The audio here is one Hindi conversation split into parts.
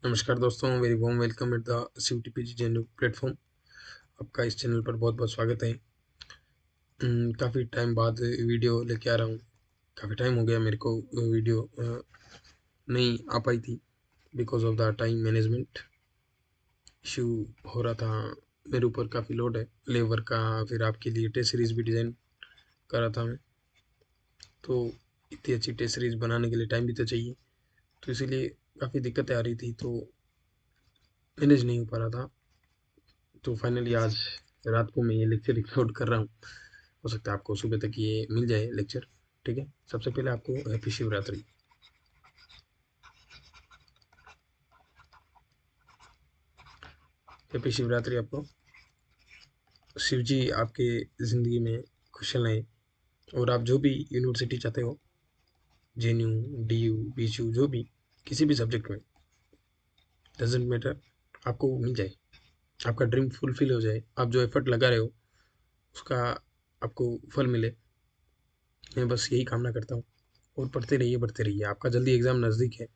नमस्कार दोस्तों, very warm welcome at the CUTPG जेन्यू platform. आपका इस चैनल पर बहुत बहुत स्वागत है। काफ़ी टाइम बाद वीडियो लेके आ रहा हूँ। काफ़ी टाइम हो गया मेरे को वीडियो नहीं आ पाई थी because of the time management issue हो रहा था। मेरे ऊपर काफ़ी लोड है लेबर का, फिर आपके लिए टेस्ट सीरीज़ भी डिज़ाइन कर रहा था मैं। तो इतनी अच्छी टेस्ट सीरीज़ बनाने के लिए टाइम भी तो चाहिए, तो इसीलिए काफ़ी दिक्कतें आ रही थी, तो मैनेज नहीं हो पा रहा था। तो फाइनली आज रात को मैं ये लेक्चर रिकॉर्ड कर रहा हूँ। हो सकता है आपको सुबह तक ये मिल जाए लेक्चर। ठीक है, सबसे पहले आपको हैप्पी शिवरात्रि। हैप्पी शिवरात्रि आपको। शिव जी आपके ज़िंदगी में खुशहाल हैं, और आप जो भी यूनिवर्सिटी चाहते हो, JNU, DU, BCU, जो भी किसी भी सब्जेक्ट में, डजेंट मैटर, आपको मिल जाए, आपका ड्रीम फुलफिल हो जाए, आप जो एफर्ट लगा रहे हो उसका आपको फल मिले। मैं बस यही कामना करता हूँ। और पढ़ते रहिए, बढ़ते रहिए। आपका जल्दी एग्ज़ाम नज़दीक है,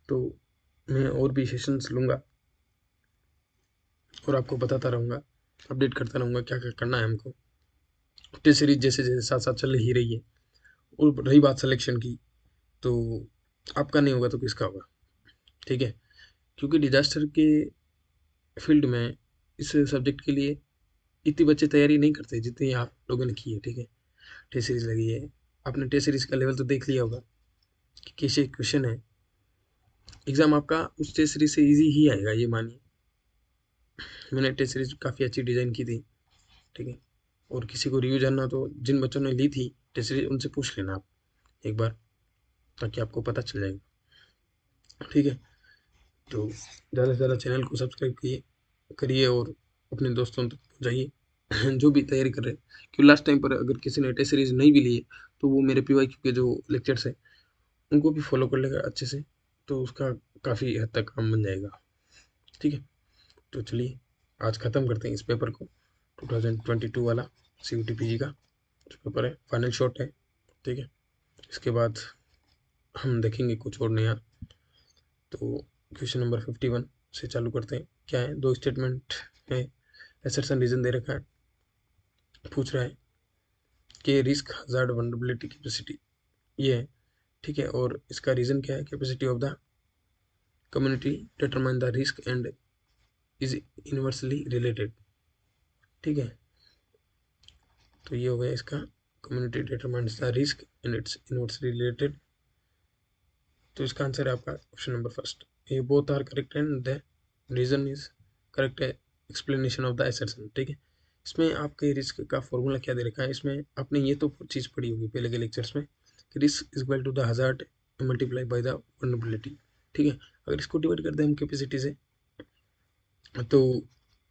तो मैं और भी सेशंस लूँगा और आपको बताता रहूँगा, अपडेट करता रहूँगा क्या क्या करना है हमको। टेस्ट सीरीज जैसे जैसे साथ साथ चल ही रही है। और रही बात सिलेक्शन की, तो आपका नहीं होगा तो किसका होगा? ठीक है, क्योंकि डिजास्टर के फील्ड में इस सब्जेक्ट के लिए इतनी बच्चे तैयारी नहीं करते जितनी आप लोगों ने की है। ठीक है, टेस्ट सीरीज लगी है, आपने टेस्ट सीरीज का लेवल तो देख लिया होगा कि कैसे क्वेश्चन है। एग्जाम आपका उस टेस्ट सीरीज से इजी ही आएगा, ये मानिए। मैंने टेस्ट सीरीज काफ़ी अच्छी डिज़ाइन की थी। ठीक है, और किसी को रिव्यू जानना तो जिन बच्चों ने ली थी टेस्ट सीरीज उनसे पूछ लेना आप एक बार, ताकि आपको पता चल जाएगा। ठीक है, तो ज़्यादा से ज़्यादा चैनल को सब्सक्राइब करिए और अपने दोस्तों तक पहुँचाइए जो भी तैयारी कर रहे हैं। क्योंकि लास्ट टाइम पर अगर किसी ने टेस्ट सीरीज नहीं भी ली है, तो वो मेरे PYQ के जो लेक्चर्स हैं उनको भी फॉलो कर लेगा अच्छे से, तो उसका काफ़ी हद तक काम बन जाएगा। ठीक है, तो चलिए आज ख़त्म करते हैं इस पेपर को। 2022 वाला CUTPG का जो पेपर है, फाइनल शॉट है। ठीक है, इसके बाद हम देखेंगे कुछ और नया। तो क्वेश्चन नंबर 51 से चालू करते हैं। क्या है, दो स्टेटमेंट है, एसर्शन रीजन दे रखा है। पूछ रहा है कि रिस्क हजार्ड वनरेबिलिटी कैपेसिटी ये है। ठीक है, और इसका रीजन क्या है? Capacity of the community determine the risk and is inversely related. ठीक है, तो ये हो गया इसका, community determines the risk and it's inversely related. तो इसका आंसर है आपका ऑप्शन नंबर फर्स्ट। ये both are correct and the reason is correct explanation of the assertion. ठीक है, इसमें आपके रिस्क का फॉर्मूला क्या दे रखा है? इसमें आपने ये तो चीज़ पढ़ी होगी पहले के लेक्चर्स में कि risk is equal to the hazard multiply by the vulnerability. ठीक है, अगर इसको डिवाइड कर दें हम कैपेसिटी से, तो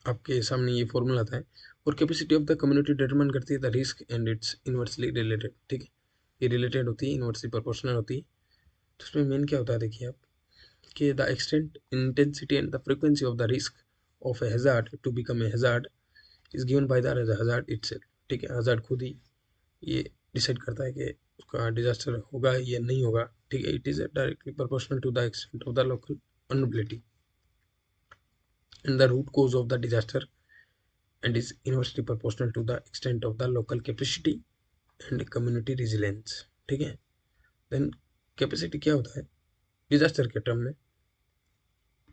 आपके सामने ये फॉर्मूला आता है। और capacity of the community determine करती है the risk and it's inversely related. ठीक है, ये रिलेटेड होती है, इनवर्सली प्रोपोर्शनल होती है। तो इसमें मेन क्या होता है, देखिए आप, कि the extent, intensity and the frequency of the risk of a hazard to become a hazard is given by the hazard itself. ठीक है, हैजार्ड खुद ही ये डिसाइड करता है कि उसका डिजास्टर होगा या नहीं होगा। ठीक है, it is directly proportional to the extent of the local vulnerability and the root cause of the disaster, and is inversely proportional to the extent of the local capacity and community resilience। ठीक है, देन कैपेसिटी क्या होता है डिजास्टर के टर्म में?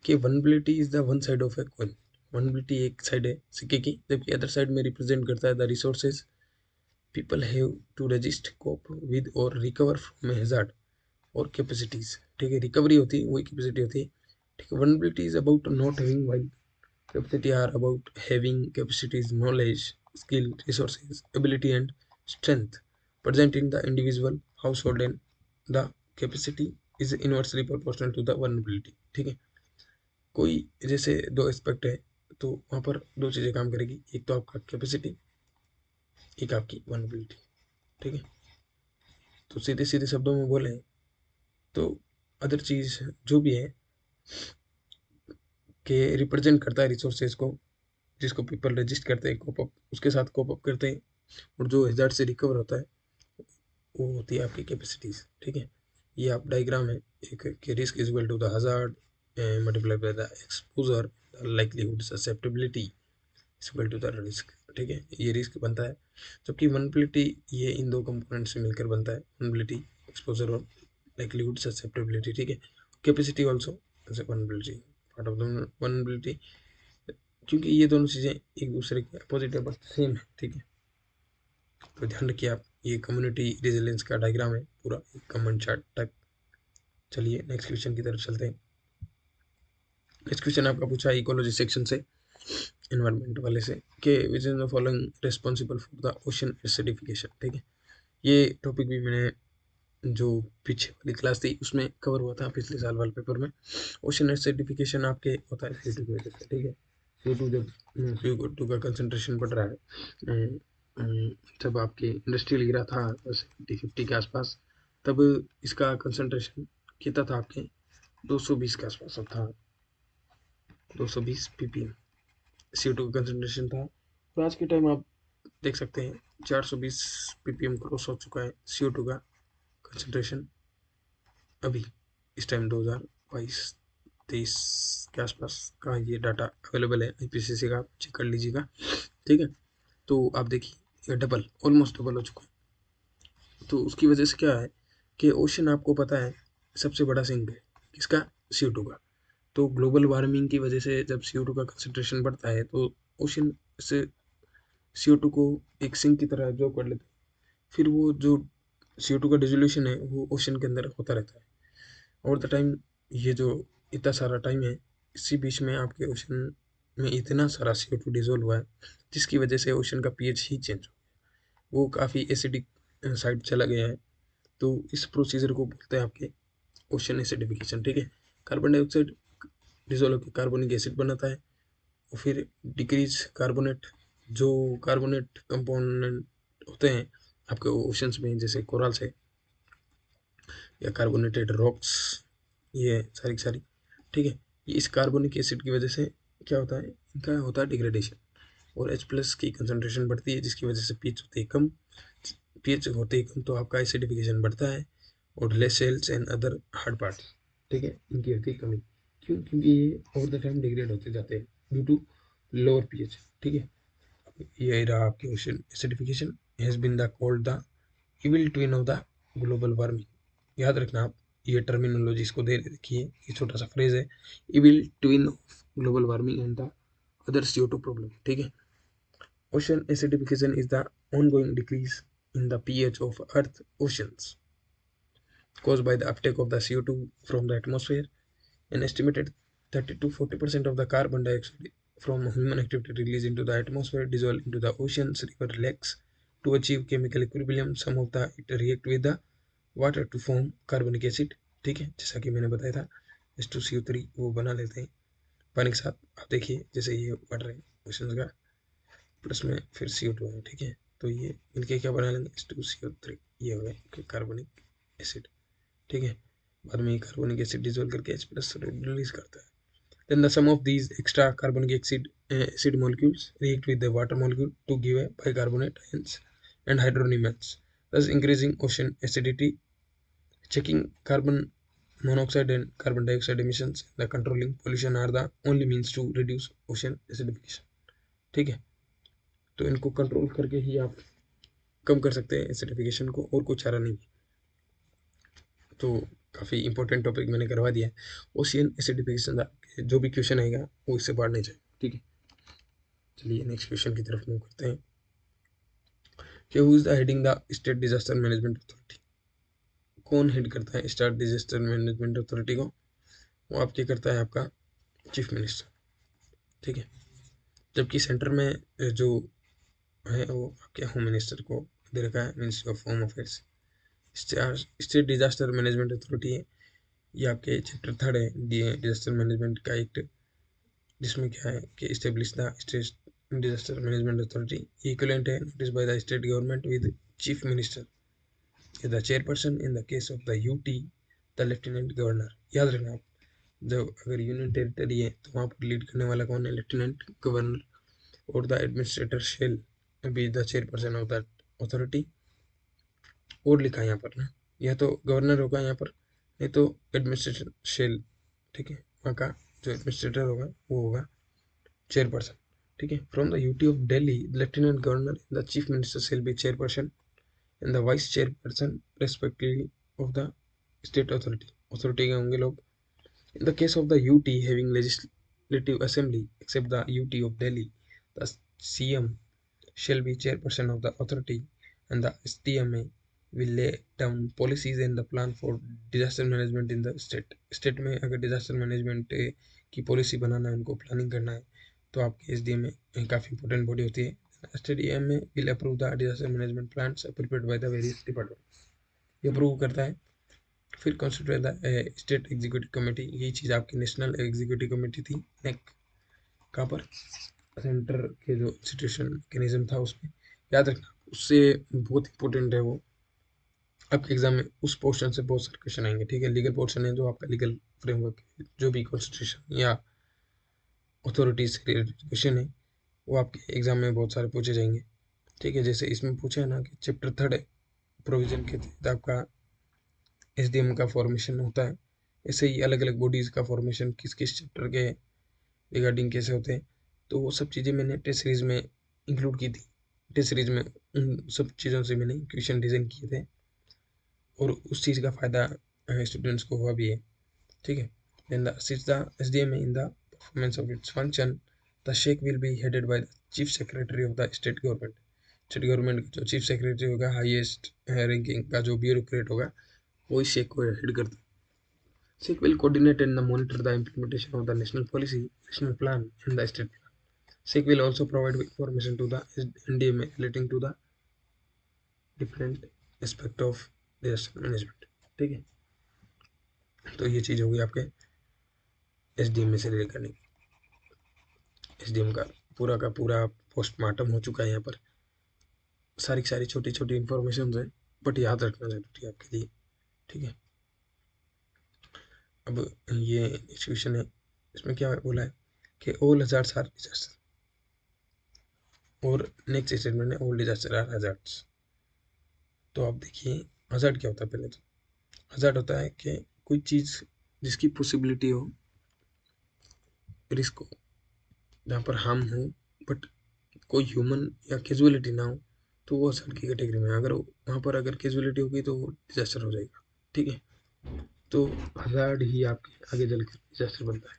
कि वनबिलिटी is the one side of a coin. वनबिलिटी एक साइड है सिक्के की, जबकि अदर साइड में रिप्रेजेंट करता है the resources people have to resist, cope with और रिकवर फ्रॉम ए हैजार्ड। और कैपेसिटीज, ठीक है, रिकवरी होती है वही कैपेसिटी होती है। ठीक है, वनबिलिटी is about not having, while capacity are about having capacities, knowledge, skill, resources, ability and strength present in the individual household, and the capacity is inversely proportional to the vulnerability। ठीक है, कोई जैसे दो एस्पेक्ट है, तो वहाँ पर दो चीज़ें काम करेगी, एक तो आपका कैपेसिटी, एक आपकी vulnerability। ठीक है, तो सीधे सीधे शब्दों में बोले तो अदर चीज़ जो भी है कि रिप्रेजेंट करता है रिसोर्सेज को, जिसको पीपल रजिस्ट करते हैं, कोप अप, उसके साथ कोप अप करते हैं, और जो हैजार्ड से रिकवर होता है वो होती है आपकी कैपेसिटीज। ठीक है, ये आप डायग्राम है एक, कि risk is equal to the hazard multiply by the exposure likelihood susceptibility equal to the risk. ठीक है, ये रिस्क बनता है, जबकि वनबिलिटी ये इन दो कंपोनेंट से मिलकर बनता है, वनबिलिटी एक्सपोजर और लाइकलीहुड ससेप्टेबिलिटी। ठीक है, capacity also वनबिलिटी part of the वनबिलिटी, क्योंकि ये दोनों चीज़ें एक दूसरे के अपोजिट है बट सेम है। ठीक है, तो ध्यान रखिए आप, ये कम्युनिटी रेजिलियंस का डायग्राम है पूरा, एक कमेंट चार्ट टाइप। चलिए नेक्स्ट क्वेश्चन की तरफ चलते हैं। नेक्स्ट क्वेश्चन आपका पूछा इकोलॉजी सेक्शन से, एनवायरनमेंट वाले से, कि which is the following responsible for the ocean acidification. ठीक है, ये टॉपिक भी मैंने जो पीछे वाली क्लास थी उसमें कवर हुआ था पिछले साल वाले पेपर में। ओशन एसिडिफिकेशन आपके होता है CO2 की वजह से। ठीक है, CO2 जब CO2 का कंसनट्रेशन बढ़ रहा है, जब आपके इंडस्ट्रियल गिरा था 50 के आसपास, तब इसका कंसनट्रेशन कितना था आपके 220 के आसपास था, 220 ppm CO2 का कंसनट्रेशन था। और आज के टाइम आप देख सकते हैं 420 ppm क्रॉस हो चुका है CO2 का कंसनट्रेशन अभी इस टाइम 2022-23 के आसपास का ये डाटा अवेलेबल है IPCC का, चेक कर लीजिएगा। ठीक है, तो आप देखिए डबल, ऑलमोस्ट डबल हो चुका है। तो उसकी वजह से क्या है कि ओशन आपको पता है सबसे बड़ा सिंक है किसका, CO2 का। तो ग्लोबल वार्मिंग की वजह से जब CO2 का कंसनट्रेशन बढ़ता है तो ओशन से CO2 को एक सिंक की तरह एब्जॉर्ब कर लेते हैं, फिर वो जो CO2 का डिजोल्यूशन है वो ओशन के अंदर होता रहता है ओवर द टाइम। ये जो इतना सारा टाइम है, इसी बीच में आपके ओशन में इतना सारा CO2 डिजोल्व हुआ है जिसकी वजह से ओशन का pH ही चेंज हो, वो काफ़ी एसिडिक साइड चला गया है। तो इस प्रोसीजर को बोलते हैं आपके ओशन एसिडिफिकेशन। ठीक है, कार्बन डाइऑक्साइड डिजोल्व होकर कार्बोनिक एसिड बनाता है और फिर डिक्रीज कार्बोनेट, जो कार्बोनेट कंपोनेंट होते हैं आपके ओशंस में, जैसे कोरल से या कार्बोनेटेड रॉक्स, ये सारी की सारी। ठीक है, ये इस कार्बोनिक एसिड की वजह से क्या होता है, इनका होता है डिग्रेडेशन और H+ की कंसनट्रेशन बढ़ती है, जिसकी वजह से पीएच होते ही कम, पीएच होते ही कम तो आपका एसिडिफिकेशन बढ़ता है और less shells and other hard parts. ठीक है, इनकी होती है कमी। क्यों, क्योंकि ये ओवर द टाइम डिग्रेड होते जाते हैं ड्यू टू लोअर पीएच। ठीक है, ये रहा आपके ocean acidification has been the called the evil twin of the global warming. याद रखना आप, ये टर्मिनोलॉजी इसको दे रखिए, ये छोटा सा फ्रेज है, evil twin of global warming and the other CO2 problem. ठीक है, ocean acidification is the ongoing decrease in the pH of earth oceans caused by the uptake of the CO2 from the atmosphere. An estimated 30 to 40% of the carbon dioxide from human activity released into the atmosphere dissolve into the oceans, river, lakes to achieve chemical equilibrium. Some of the it react with the water to form carbonic acid। ठीक है, जैसा कि मैंने बताया था H2CO3 वो बना लेते हैं पानी के साथ। आप देखिए जैसे ये वाटर है ओशन का, प्लस में फिर CO2 है। ठीक है, तो ये मिलके क्या बना लेंगे H2CO3, ये हो गया कार्बनिक एसिड। ठीक है, बाद में ये कार्बनिक एसिड डिजोल्व करके H+ रिलीज करता है। Then the sum of these extra carbonic acid molecules react with the water molecule to give a bicarbonate ions and hydrogen ions, thus increasing ocean acidity. Checking carbon monoxide and carbon dioxide emissions, the controlling pollution are the only means to reduce ocean acidification। ठीक है, तो इनको कंट्रोल करके ही आप कम कर सकते हैं एसिडिफिकेशन को, और कुछ चारा नहीं। तो काफ़ी इंपॉर्टेंट टॉपिक मैंने करवा दिया है। ओशियन एसिडिफिकेशन जो भी क्वेश्चन आएगा वो इससे बाहर नहीं जाए। ठीक है, चलिए नेक्स्ट क्वेश्चन की तरफ मूव करते हैं कि who is the heading the state disaster management authority. कौन हेड करता है स्टेट डिजास्टर मैनेजमेंट अथॉरिटी को, वो आपके करता है आपका चीफ मिनिस्टर। ठीक है, जबकि सेंटर में जो है वो आपके होम मिनिस्टर को दे रखा है, ministry of home affairs. State disaster management authority है, ये आपके चैप्टर 3 है डिजास्टर मैनेजमेंट का एक्ट, जिसमें क्या है कि establish the state disaster management authority, equivalent है notice by the state government with chief minister the chairperson, in the case of the UT the lieutenant governor. याद रखना आप, जब अगर यूनियन टेरिटरी है तो वहाँ पर लीड करने वाला कौन है, लेफ्टिनेंट गवर्नर, और the administrator shall be the chairperson of the authority. और लिखा है यहाँ पर ना, या तो गवर्नर होगा यहाँ पर, नहीं तो एडमिनिस्ट्रेशन शेल। ठीक है, वहाँ का जो एडमिनिस्ट्रेटर होगा वो होगा चेयरपर्सन, ठीक है। From the UT of Delhi lieutenant governor the chief minister shall be chairperson and the vice chairperson respectively of the state authority के होंगे लोग। In the case of the UT having legislative assembly, except the UT of Delhi, the CM shall be chairperson of the authority, and the STMA will lay down policies and the plan for disaster management in the state. State में अगर disaster management की policy बनाना है, उनको planning करना है, तो आपकी SDMA काफ़ी important body होती है। STMA will approve the disaster management plans prepared by the various departments. ये approve करता है। फिर कॉन्स्टिट्यूट स्टेट एग्जीक्यूटिव कमेटी, यही चीज़ आपकी नेशनल एग्जीक्यूटिव कमेटी थी, नेक कहाँ पर, सेंटर के जो इंस्टीट्यूशन मैकेनिज्म था उसमें, याद रखना उससे बहुत इंपॉर्टेंट है वो। आपके एग्जाम में उस पोर्शन से बहुत सारे क्वेश्चन आएंगे, ठीक है। लीगल पोर्शन है जो आपका लीगल फ्रेमवर्क, जो भी कॉन्स्टिट्यूशन या अथॉरिटीज से रिलेटेड क्वेश्चन है वो आपके एग्जाम में बहुत सारे पूछे जाएंगे, ठीक है। जैसे इसमें पूछा है ना कि चैप्टर 3 प्रोविजन के तहत आपका एसडीएम का फॉर्मेशन होता है, ऐसे ही अलग अलग बॉडीज़ का फॉर्मेशन किस किस चैप्टर के रिगार्डिंग कैसे होते हैं, तो वो सब चीज़ें मैंने टेस्ट सीरीज़ में इंक्लूड की थी। टेस्ट सीरीज़ में उन सब चीज़ों से मैंने क्वेश्चन डिज़ाइन किए थे और उस चीज़ का फ़ायदा स्टूडेंट्स को हुआ भी है, ठीक है। Then the assist the SDM in the performance of its function, the SEC will be headed by the chief secretary of the state government. State government का जो चीफ सेक्रेटरी होगा, हाईएस्ट रैंकिंग का जो ब्यूरोक्रेट होगा, वो इस शेक को हेड करता है। SEC will coordinate and monitor the implementation of the national policy, national plan, and the state plan. SEC will also provide information to the NDMA relating to the different aspect of disaster management, ठीक है। तो ये चीज़ होगी आपके SDM में से रिलेट करने की। SDM का पूरा पोस्टमार्टम हो चुका है, यहाँ पर सारी छोटी छोटी इंफॉर्मेशन है, बट याद रखना जरूरी है आपके लिए, ठीक है। अब ये इंस्टीट्यूशन है, इसमें क्या बोला है कि ऑल हजार्ड्स आर डिजास्टर, और नेक्स्ट स्टेटमेंट है ऑल डिजास्टर आर हजार्ड्स। तो आप देखिए हजार्ड क्या होता है। पहले तो हजार्ड होता है कि कोई चीज़ जिसकी पॉसिबिलिटी हो, रिस्क हो, जहाँ पर हार्म हो बट कोई ह्यूमन या कैजुअलिटी ना हो, तो वो हजार्ड की कैटेगरी में। अगर वहाँ पर अगर कैजुअलिटी होगी तो वो डिजास्टर हो जाएगा, ठीक है। तो हजार्ड ही आपके आगे चलकर डिजास्टर बनता है।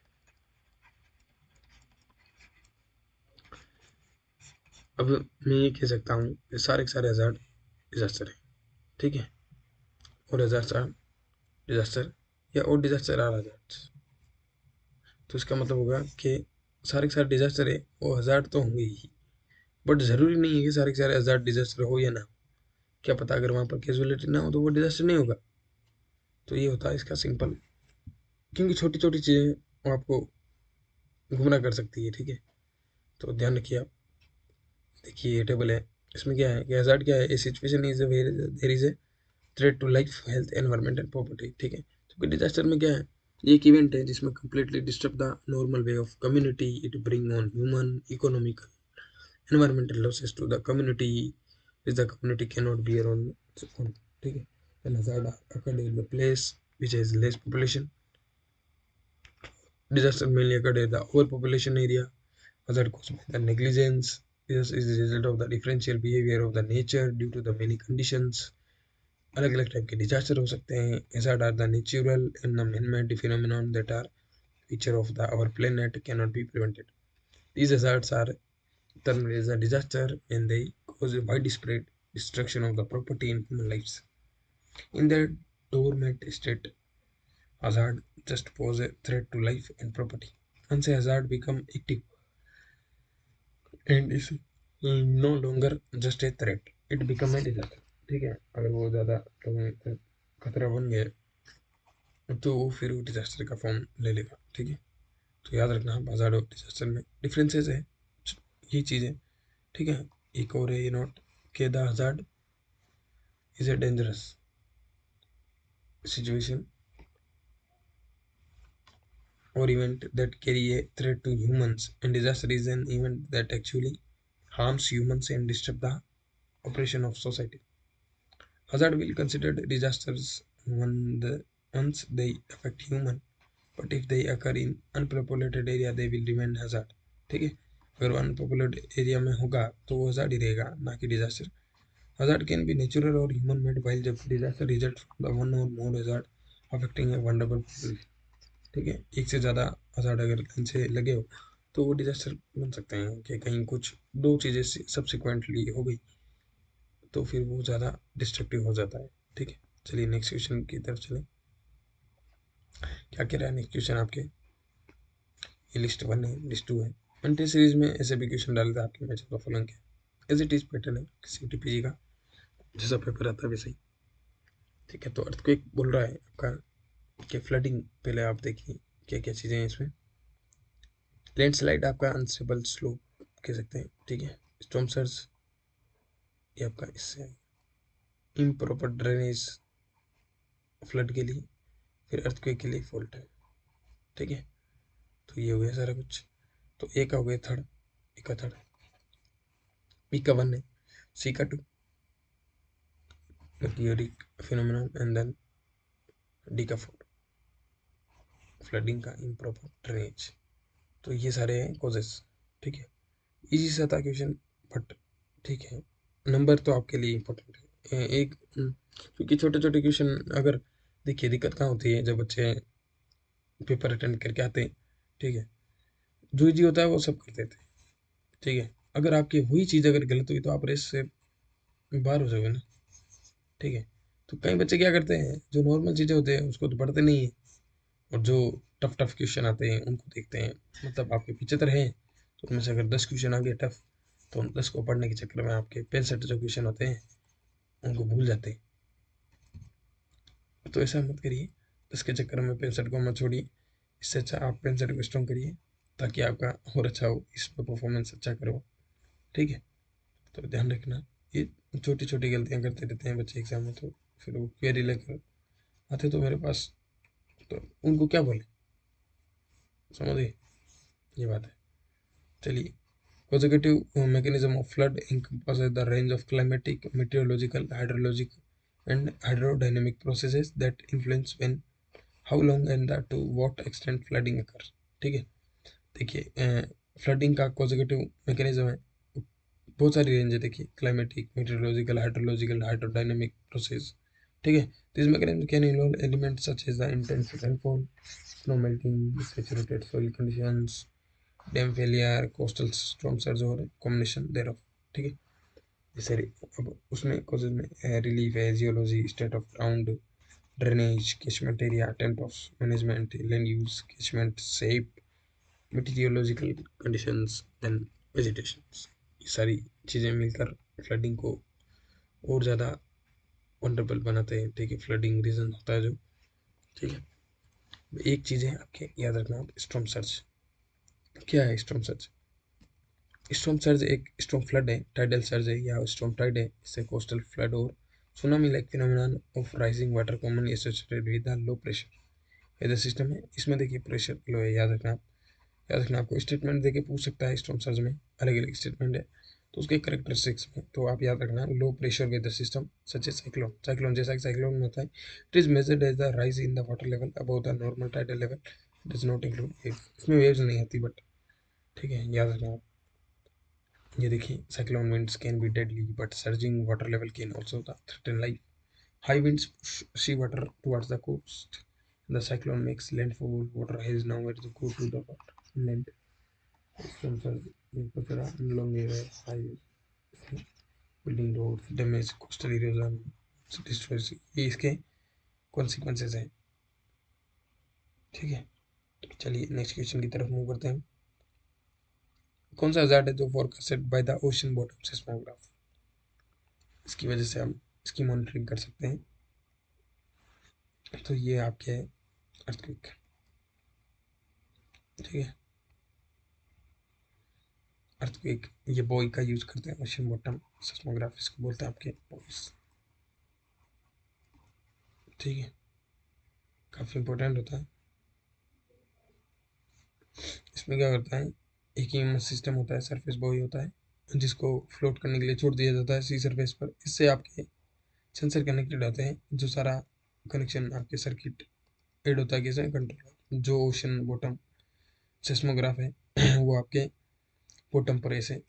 अब मैं ये कह सकता हूँ कि सारे के सारे हजार्ड डिजास्टर है, ठीक है, और डिजास्टर या और डिजास्टर आर हजार्ड्स। तो इसका मतलब होगा कि सारे के सारे डिजास्टर है वो हजार्ड तो होंगे ही, बट ज़रूरी नहीं है कि सारे के सारे हजार्ड डिजास्टर हो या ना हो। क्या पता अगर वहाँ पर कैजुअलिटी ना हो तो वो डिजास्टर नहीं होगा। तो ये होता है इसका सिंपल, क्योंकि छोटी छोटी चीज़ें वो आपको गुमराह कर सकती है, ठीक है। तो ध्यान रखिए आप। देखिए ये टेबल है, इसमें क्या है कि हजार्ड क्या है, a situation is there is a threat to life health environment and property, ठीक है। तो डिजास्टर में क्या है, ये एक इवेंट है जिसमें completely disturb the normal way of community, it bring on human economical environmental losses to the community which the community cannot bear on its own, ठीक है। Then hazard occurred in the place which has less population. Disaster mainly occurred in the overpopulation area. Hazard caused by the negligence. This is the result of the differential behavior of the nature due to the many conditions. अलग अलग टाइप के डिजास्टर हो सकते हैं। hazard are the natural and the man-made phenomenon that are feature of the our planet cannot be prevented. These hazards are termed as a disaster and they cause a widespread destruction of the property and human lives. In their dormant state, hazard just pose a threat to life and property. Once a hazard become active and is no longer just a threat, it become a disaster. ठीक है, अगर वो ज़्यादा खतरा बन गया तो वो फिर वो डिजास्टर का फॉर्म ले लेगा, ठीक है। तो याद रखना हज़ार्ड और डिजास्टर में डिफरेंसेस है, यही चीज़ें, ठीक है। एक और है ये नोट के the hazard is a dangerous situation or event that carry a threat to humans, and disaster is an event that actually harms humans and disturb the operation of society. Hazard will consider disasters once they affect human but if they occur in unpopulated area they will remain hazard. ठीक है, अगर वो अनपॉपुलेटेड एरिया में होगा तो वो हजार्ड ही रहेगा, ना कि disaster. Hazard can be natural और ह्यूमन मेड, व्हाइल जब disaster result from the one और मोर हजार्ड अफेक्टिंग ए वल्नरेबल पीपल। ठीक है, एक से ज़्यादा हजार्ड अगर लाइन से लगे हो तो वो डिजास्टर बन सकते हैं कि कहीं कुछ दो चीज़ें सब्सिक्वेंटली हो गई तो फिर वो ज़्यादा डिस्ट्रक्टिव हो जाता है। ठीक है, चलिए नेक्स्ट क्वेश्चन की तरफ चलें। क्या कह रहा है नेक्स्ट क्वेश्चन आपके, ये लिस्ट 1 है, लिस्ट 2 है। मंटे सीरीज में ऐसे भी क्वेश्चन डाले थे आपके मैच ऑफ फॉलोइंग के, एज इट इज पैटर्न है किसी टीपीजी का जैसा पेपर आता है वैसे ही। ठीक है, तो अर्थक्वेक बोल रहा है आपका कि फ्लडिंग, पहले आप देखिए क्या क्या चीज़ें हैं इसमें। लैंडस्लाइड आपका अनस्टेबल स्लोप कह सकते हैं। ठीक है, स्टॉर्म सर्ज ये आपका इससे इम्प्रॉपर ड्रेनेज फ्लड के लिए, फिर अर्थक्वेक के लिए फॉल्ट है। ठीक है, तो ये हो गया सारा कुछ। तो ए का हो गया थर्ड, ए का थर्ड, बी का 1 है, सी का 2 meteoric phenomenon and then D का 4 फ्लडिंग का इम्प्रॉपर ड्रेनेज। तो ये सारे हैं कॉजेस। ठीक है, इजी सा था क्वेश्चन, बट ठीक है, नंबर तो आपके लिए इम्पोर्टेंट है एक, क्योंकि छोटे छोटे क्वेश्चन अगर देखिए दिक्कत कहाँ होती है जब बच्चे पेपर अटेंड करके आते हैं। ठीक है, जो इजी होता है वो सब कर देते हैं। ठीक है, अगर आपकी वही चीज़ अगर गलत हुई तो आप रेस से बाहर हो जाओगे ना। ठीक है, तो कई बच्चे क्या करते हैं, जो नॉर्मल चीज़ें होते हैं उसको तो पढ़ते नहीं है, और जो टफ टफ क्वेश्चन आते हैं उनको देखते हैं। मतलब आपके 75 हैं तो उनमें से अगर 10 क्वेश्चन आ गए टफ, तो उन 10 को पढ़ने के चक्कर में आपके 65 जो क्वेश्चन होते हैं उनको भूल जाते हैं। तो ऐसा मत करिए, 10 के चक्कर में 65 को मत छोड़िए। इससे अच्छा आप 65 को स्ट्रॉन्ग करिए ताकि आपका और अच्छा हो, इसमें परफॉर्मेंस अच्छा करो। ठीक है, तो ध्यान रखना, ये छोटी छोटी गलतियाँ करते रहते हैं बच्चे एग्जाम में, तो फिर वो क्वेरी लेकर आते तो मेरे पास, तो उनको क्या बोले, समझिए ये बात है। चलिए, consecutive mechanism of flood encompasses the range of climatic, meteorological, hydrologic, and hydrodynamic processes that influence when, how long, and to what extent flooding occurs। ठीक है, देखिए फ्लडिंग का कॉन्जिक्यूटिव मैकेनिज्म है, बहुत सारी रेंज है। देखिए, climatic, meteorological, hydrological, hydrodynamic process। ठीक है, this mechanism can involve elements such as the intense rainfall, snow melting, saturated soil conditions, dam failure, coastal storm surge और कॉम्बिनेशन देयरऑफ। ठीक है, जैसे अब उसमें कॉजेज में रिलीफ है, geology, state of ground, drainage, catchment area, tent of management, land use, catchment shape, meteorological conditions, then vegetation. ये सारी चीज़ें मिलकर फ्लडिंग को और ज़्यादा वंडरफुल बनाते हैं। ठीक है, फ्लडिंग रीजन होता है जो। ठीक है, एक चीज़ है आपके याद रखना, स्टॉर्म सर्ज। क्या है स्टॉर्म सर्ज? स्टॉर्म सर्ज एक स्टॉर्म फ्लड है, टाइडल सर्ज है या स्टॉर्म टाइड है। इससे कोस्टल फ्लड और tsunami like phenomenon of rising water commonly associated with the low pressure weather system है। इसमें देखिए प्रेशर लो है, याद रखना। याद रखना, आपको स्टेटमेंट देके पूछ सकता है स्टॉर्म सर्ज में, अलग अलग स्टेटमेंट है तो उसके करेक्टरिस्टिक्स में तो आप याद रखना, low pressure weather system such a cyclone, cyclone जैसा कि साइक्लोन में होता है। It is measured as the rise in the water level above the normal tidal level, does not include wave. इसमें वेव्स नहीं आती बट, ठीक है, याद रखना आप। ये देखिए, cyclone winds can be deadly, but surging water level can also threaten life. High winds push seawater towards the coast. The cyclone makes landfall. Water has nowhere to go to the inland. Storms are along the highways, building roads, damage coastal erosion, destroys। ये इसके consequences हैं। ठीक है, चलिए नेक्स्ट क्वेश्चन की तरफ मूव करते हैं। कौन सा हज़ार्ड है जो forecasted by the ocean bottom seismograph? इसकी वजह से हम इसकी मॉनिटरिंग कर सकते हैं। तो ये आपके अर्थक्वेक। ठीक है, अर्थक्वेक ये बॉय का यूज करते हैं, ओशन बॉटम सेस्मोग्राफ इसको बोलते हैं आपके बॉयस। ठीक है, काफ़ी इंपॉर्टेंट होता है। इसमें क्या करता है, एक ही सिस्टम होता है, सरफेस बॉय होता है जिसको फ्लोट करने के लिए छोड़ दिया जाता है सी सरफेस पर। इससे आपके सेंसर कनेक्टेड होते हैं, जो सारा कनेक्शन आपके सर्किट एड होता है किसमें, कंट्रोल। जो ओशन बॉटम सेस्मोग्राफ है वो आपके बॉटम पर ऐसे,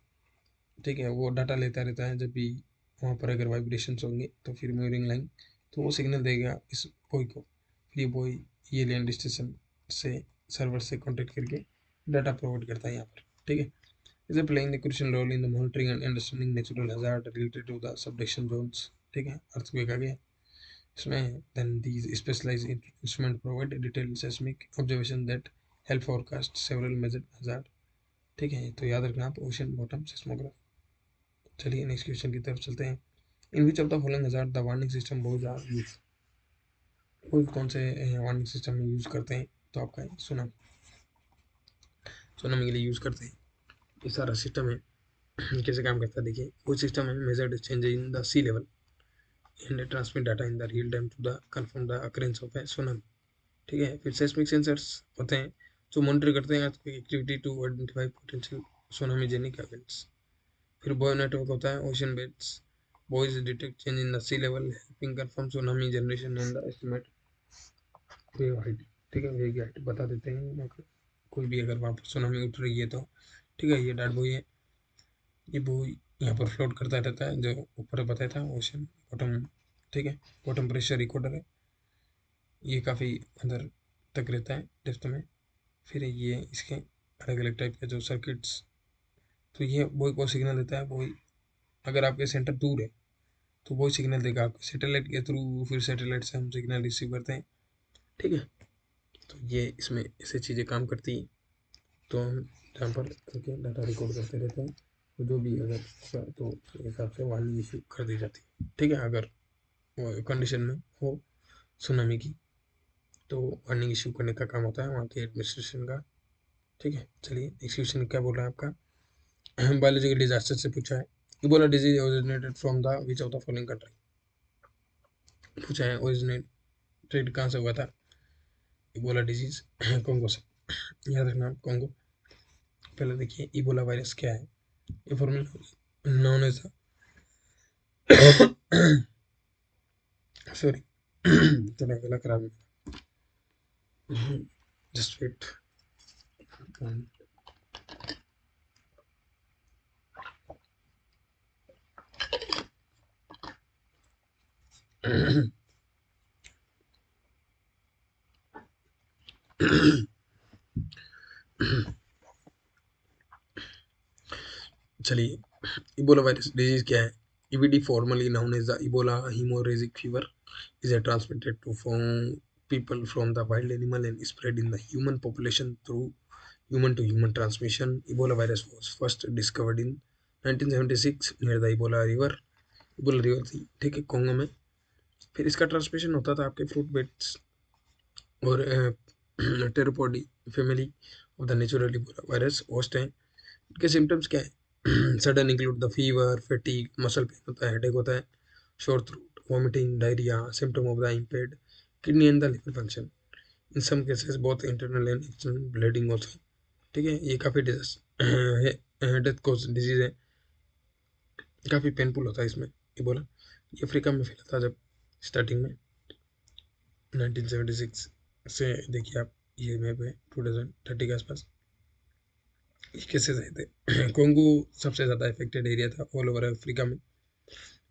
ठीक है, वो डाटा लेता रहता है। जब भी वहाँ पर अगर वाइब्रेशंस होंगे तो फिर म्यूरिंग लाइन, तो वो सिग्नल देगा इस बॉय को। फिर ये बॉय ये लैंड स्टेशन से सर्वर से कॉन्टेक्ट करके डाटा प्रोवाइड करता है यहाँ पर, ठीक है। इसे playing the crucial role in the monitoring and understanding natural hazard related to the subduction zones, ठीक है। अर्थक्वेक आ गया इसमें। Then these specialised instrument provide detailed seismic observation that help forecast several major hazard, ठीक है। तो याद रखना आप ओशन बॉटम सेस्मोग्राफ। चलिए नेक्स्ट क्वेश्चन की तरफ चलते हैं। In which of the following hazard the warning system buoys are use, वो कौन से वार्निंग सिस्टम में यूज करते हैं? तो आपका सुनामी, सुनामी के लिए यूज करते हैं। ये सारा सिस्टम है कैसे काम करता है देखिए। वो सिस्टम है measured change in the sea level and transmit data in the real time to the confirm the occurrence of a tsunami, ठीक है। फिर सेस्मिक सेंसर्स होते हैं जो मॉनिटर करते हैं earthquake activity to identify potential tsunamigenic events. फिर बॉय नेटवर्क होता है ocean beds, buoys detect change in the sea level helping confirm tsunami generation and the estimate wave height, ठीक है। वेव हाइट बता देते हैं कोई भी अगर वहाँ पर सुनामी उठ रही है तो, ठीक है। ये डाट बॉय है, ये बॉय यहाँ पर फ्लोट करता रहता है जो ऊपर बताया था ओशन बॉटम, ठीक है। बॉटम प्रेशर रिकॉर्डर है, ये काफ़ी अंदर तक रहता है डेप्थ में। फिर ये इसके अलग अलग टाइप के जो सर्किट्स, तो ये बॉय को सिग्नल देता है। बॉय अगर आपके सेंटर दूर है तो वही सिग्नल देगा आपके सैटेलाइट के थ्रू, फिर सैटेलाइट से हम सिग्नल रिसीव करते हैं, ठीक है। तो ये इसमें ऐसे चीज़ें काम करती हैं। तो हम जहाँ पर करके डाटा रिकॉर्ड करते रहते हैं, तो जो भी अगर होगा तो उसके हिसाब से वार्निंग इशू कर दी जाती है, ठीक है। अगर कंडीशन में हो सुनामी की तो वार्निंग इशू करने का काम होता है वहाँ के एडमिनिस्ट्रेशन का, ठीक है। चलिए नेक्स्ट क्वेश्चन क्या बोल रहा है आपका। बायोलॉजिकल डिजास्टर से पूछा है। Ebola disease originated from the which of the following country, पूछा है ओरिजिनेटेड कहाँ से हुआ था इबोला डिजीज। कोंगो से, याद रखना कोंगो। पहले देखिए इबोला वायरस क्या है। ये फॉर्मूला नॉन एज सॉरी थोड़ा गला खराब है, जस्ट वेट। चलिए इबोला वायरस डिजीज क्या है। EBD formally known as the Ebola hemorrhagic fever is a transmitted to from people from the wild animal and spread in the human population through human to human transmission. Ebola virus was first discovered in 1976 near the Ebola river, Ebola river थी, ठीक है, कोंगो में। फिर इसका ट्रांसमिशन होता था आपके फ्रूट बेट्स और pteropodidae family of the natural Ebola virus host हैं। इनके सिम्टम्स क्या है? Sudden include the fever, fatigue, muscle pain होता है, हेडेक होता है, sore throat, vomiting, diarrhoea, symptom of the impaired kidney and the liver function. In some cases बहुत इंटरनल एंड एक्सटर्नल ब्लीडिंग होता है, ठीक है। ये काफ़ी डेथ कॉज डिजीज है, काफ़ी पेनफुल होता है इसमें। ये बोला ये अफ्रीका में फैला था जब स्टार्टिंग में 1976 से, देखिए आप ये मैप है 2030 के आसपास ये केसेस आए थे। कोंगो सबसे ज़्यादा इफेक्टेड एरिया था ऑल ओवर अफ्रीका में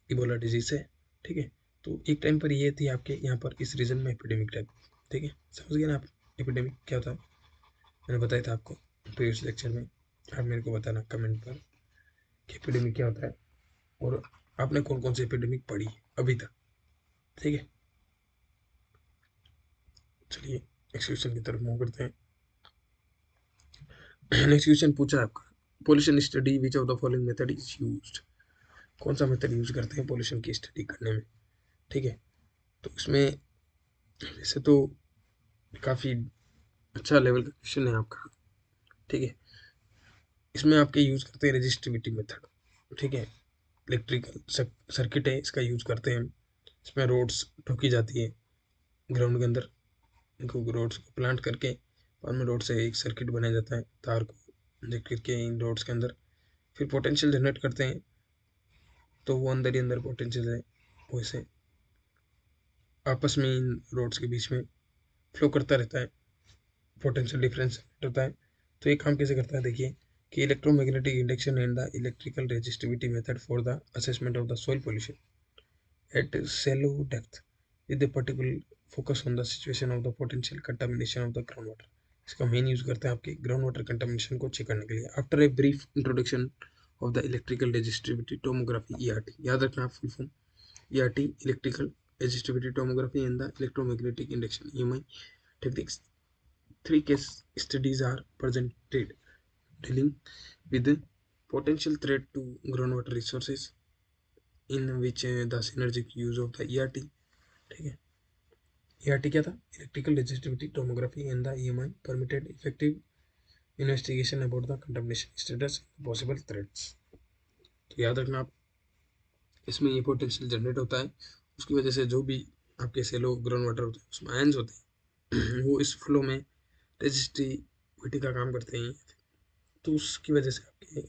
इबोला डिजीज से, ठीक है। तो एक टाइम पर ये थी आपके यहाँ पर इस रीजन में एपिडेमिक टाइप, ठीक है। समझ गए ना आप एपिडेमिक क्या होता है? मैंने बताया था आपको प्रीवियस लेक्चर में। आप मेरे को बताना कमेंट पर कि एपिडेमिक क्या होता है और आपने कौन कौन सी एपिडेमिक पढ़ी है अभी तक, ठीक है। चलिए नेक्स्ट क्वेश्चन की तरफ मूव करते हैं। नेक्स्ट क्वेश्चन पूछा है आपका, pollution study which of the following method is used, कौन सा मेथड यूज करते हैं पोल्यूशन की स्टडी करने में, ठीक है। तो इसमें वैसे तो काफ़ी अच्छा लेवल का क्वेश्चन है आपका, ठीक है। इसमें आपके यूज करते हैं रजिस्टिविटी मेथड, ठीक है। इलेक्ट्रिकल सर्किट है, इसका यूज करते हैं। इसमें रोड्स ठोकी जाती है ग्राउंड के अंदर, इनको रोड्स को प्लांट करके बाद में रोड से एक सर्किट बनाया जाता है, तार को इंजेक्ट करके इन रोड्स के अंदर। फिर पोटेंशियल जनरेट करते हैं, तो वो अंदर ही अंदर पोटेंशियल है वैसे आपस में इन रोड्स के बीच में फ्लो करता रहता है, पोटेंशियल डिफरेंस होता है। तो ये काम कैसे करता है देखिए कि electromagnetic induction and the electrical resistivity method for the assessment of the soil pollution at shallow depth with a particular focus on the situation of the potential contamination of the groundwater। इसका मेन यूज करते हैं आपके ग्राउंड वाटर कंटामिनेशन को चेक करने के लिए। After a brief introduction of the electrical resistivity tomography ERT, याद रखना आप full form ERT electrical resistivity tomography and the electromagnetic induction EMI techniques. Three case studies are presented dealing with potential threat to groundwater resources in which the synergic use of the ERT, ठीक है। ERT क्या था? Electrical resistivity tomography and the EMI permitted effective investigation about the contamination status possible threats. तो याद रखना आप, इसमें ये पोटेंशियल जनरेट होता है, उसकी वजह से जो भी आपके सेलो ग्राउंड वाटर होते हैं उसमें आयंस होते हैं वो इस फ्लो में रेजिस्टिविटी का काम करते हैं। तो उसकी वजह से आपके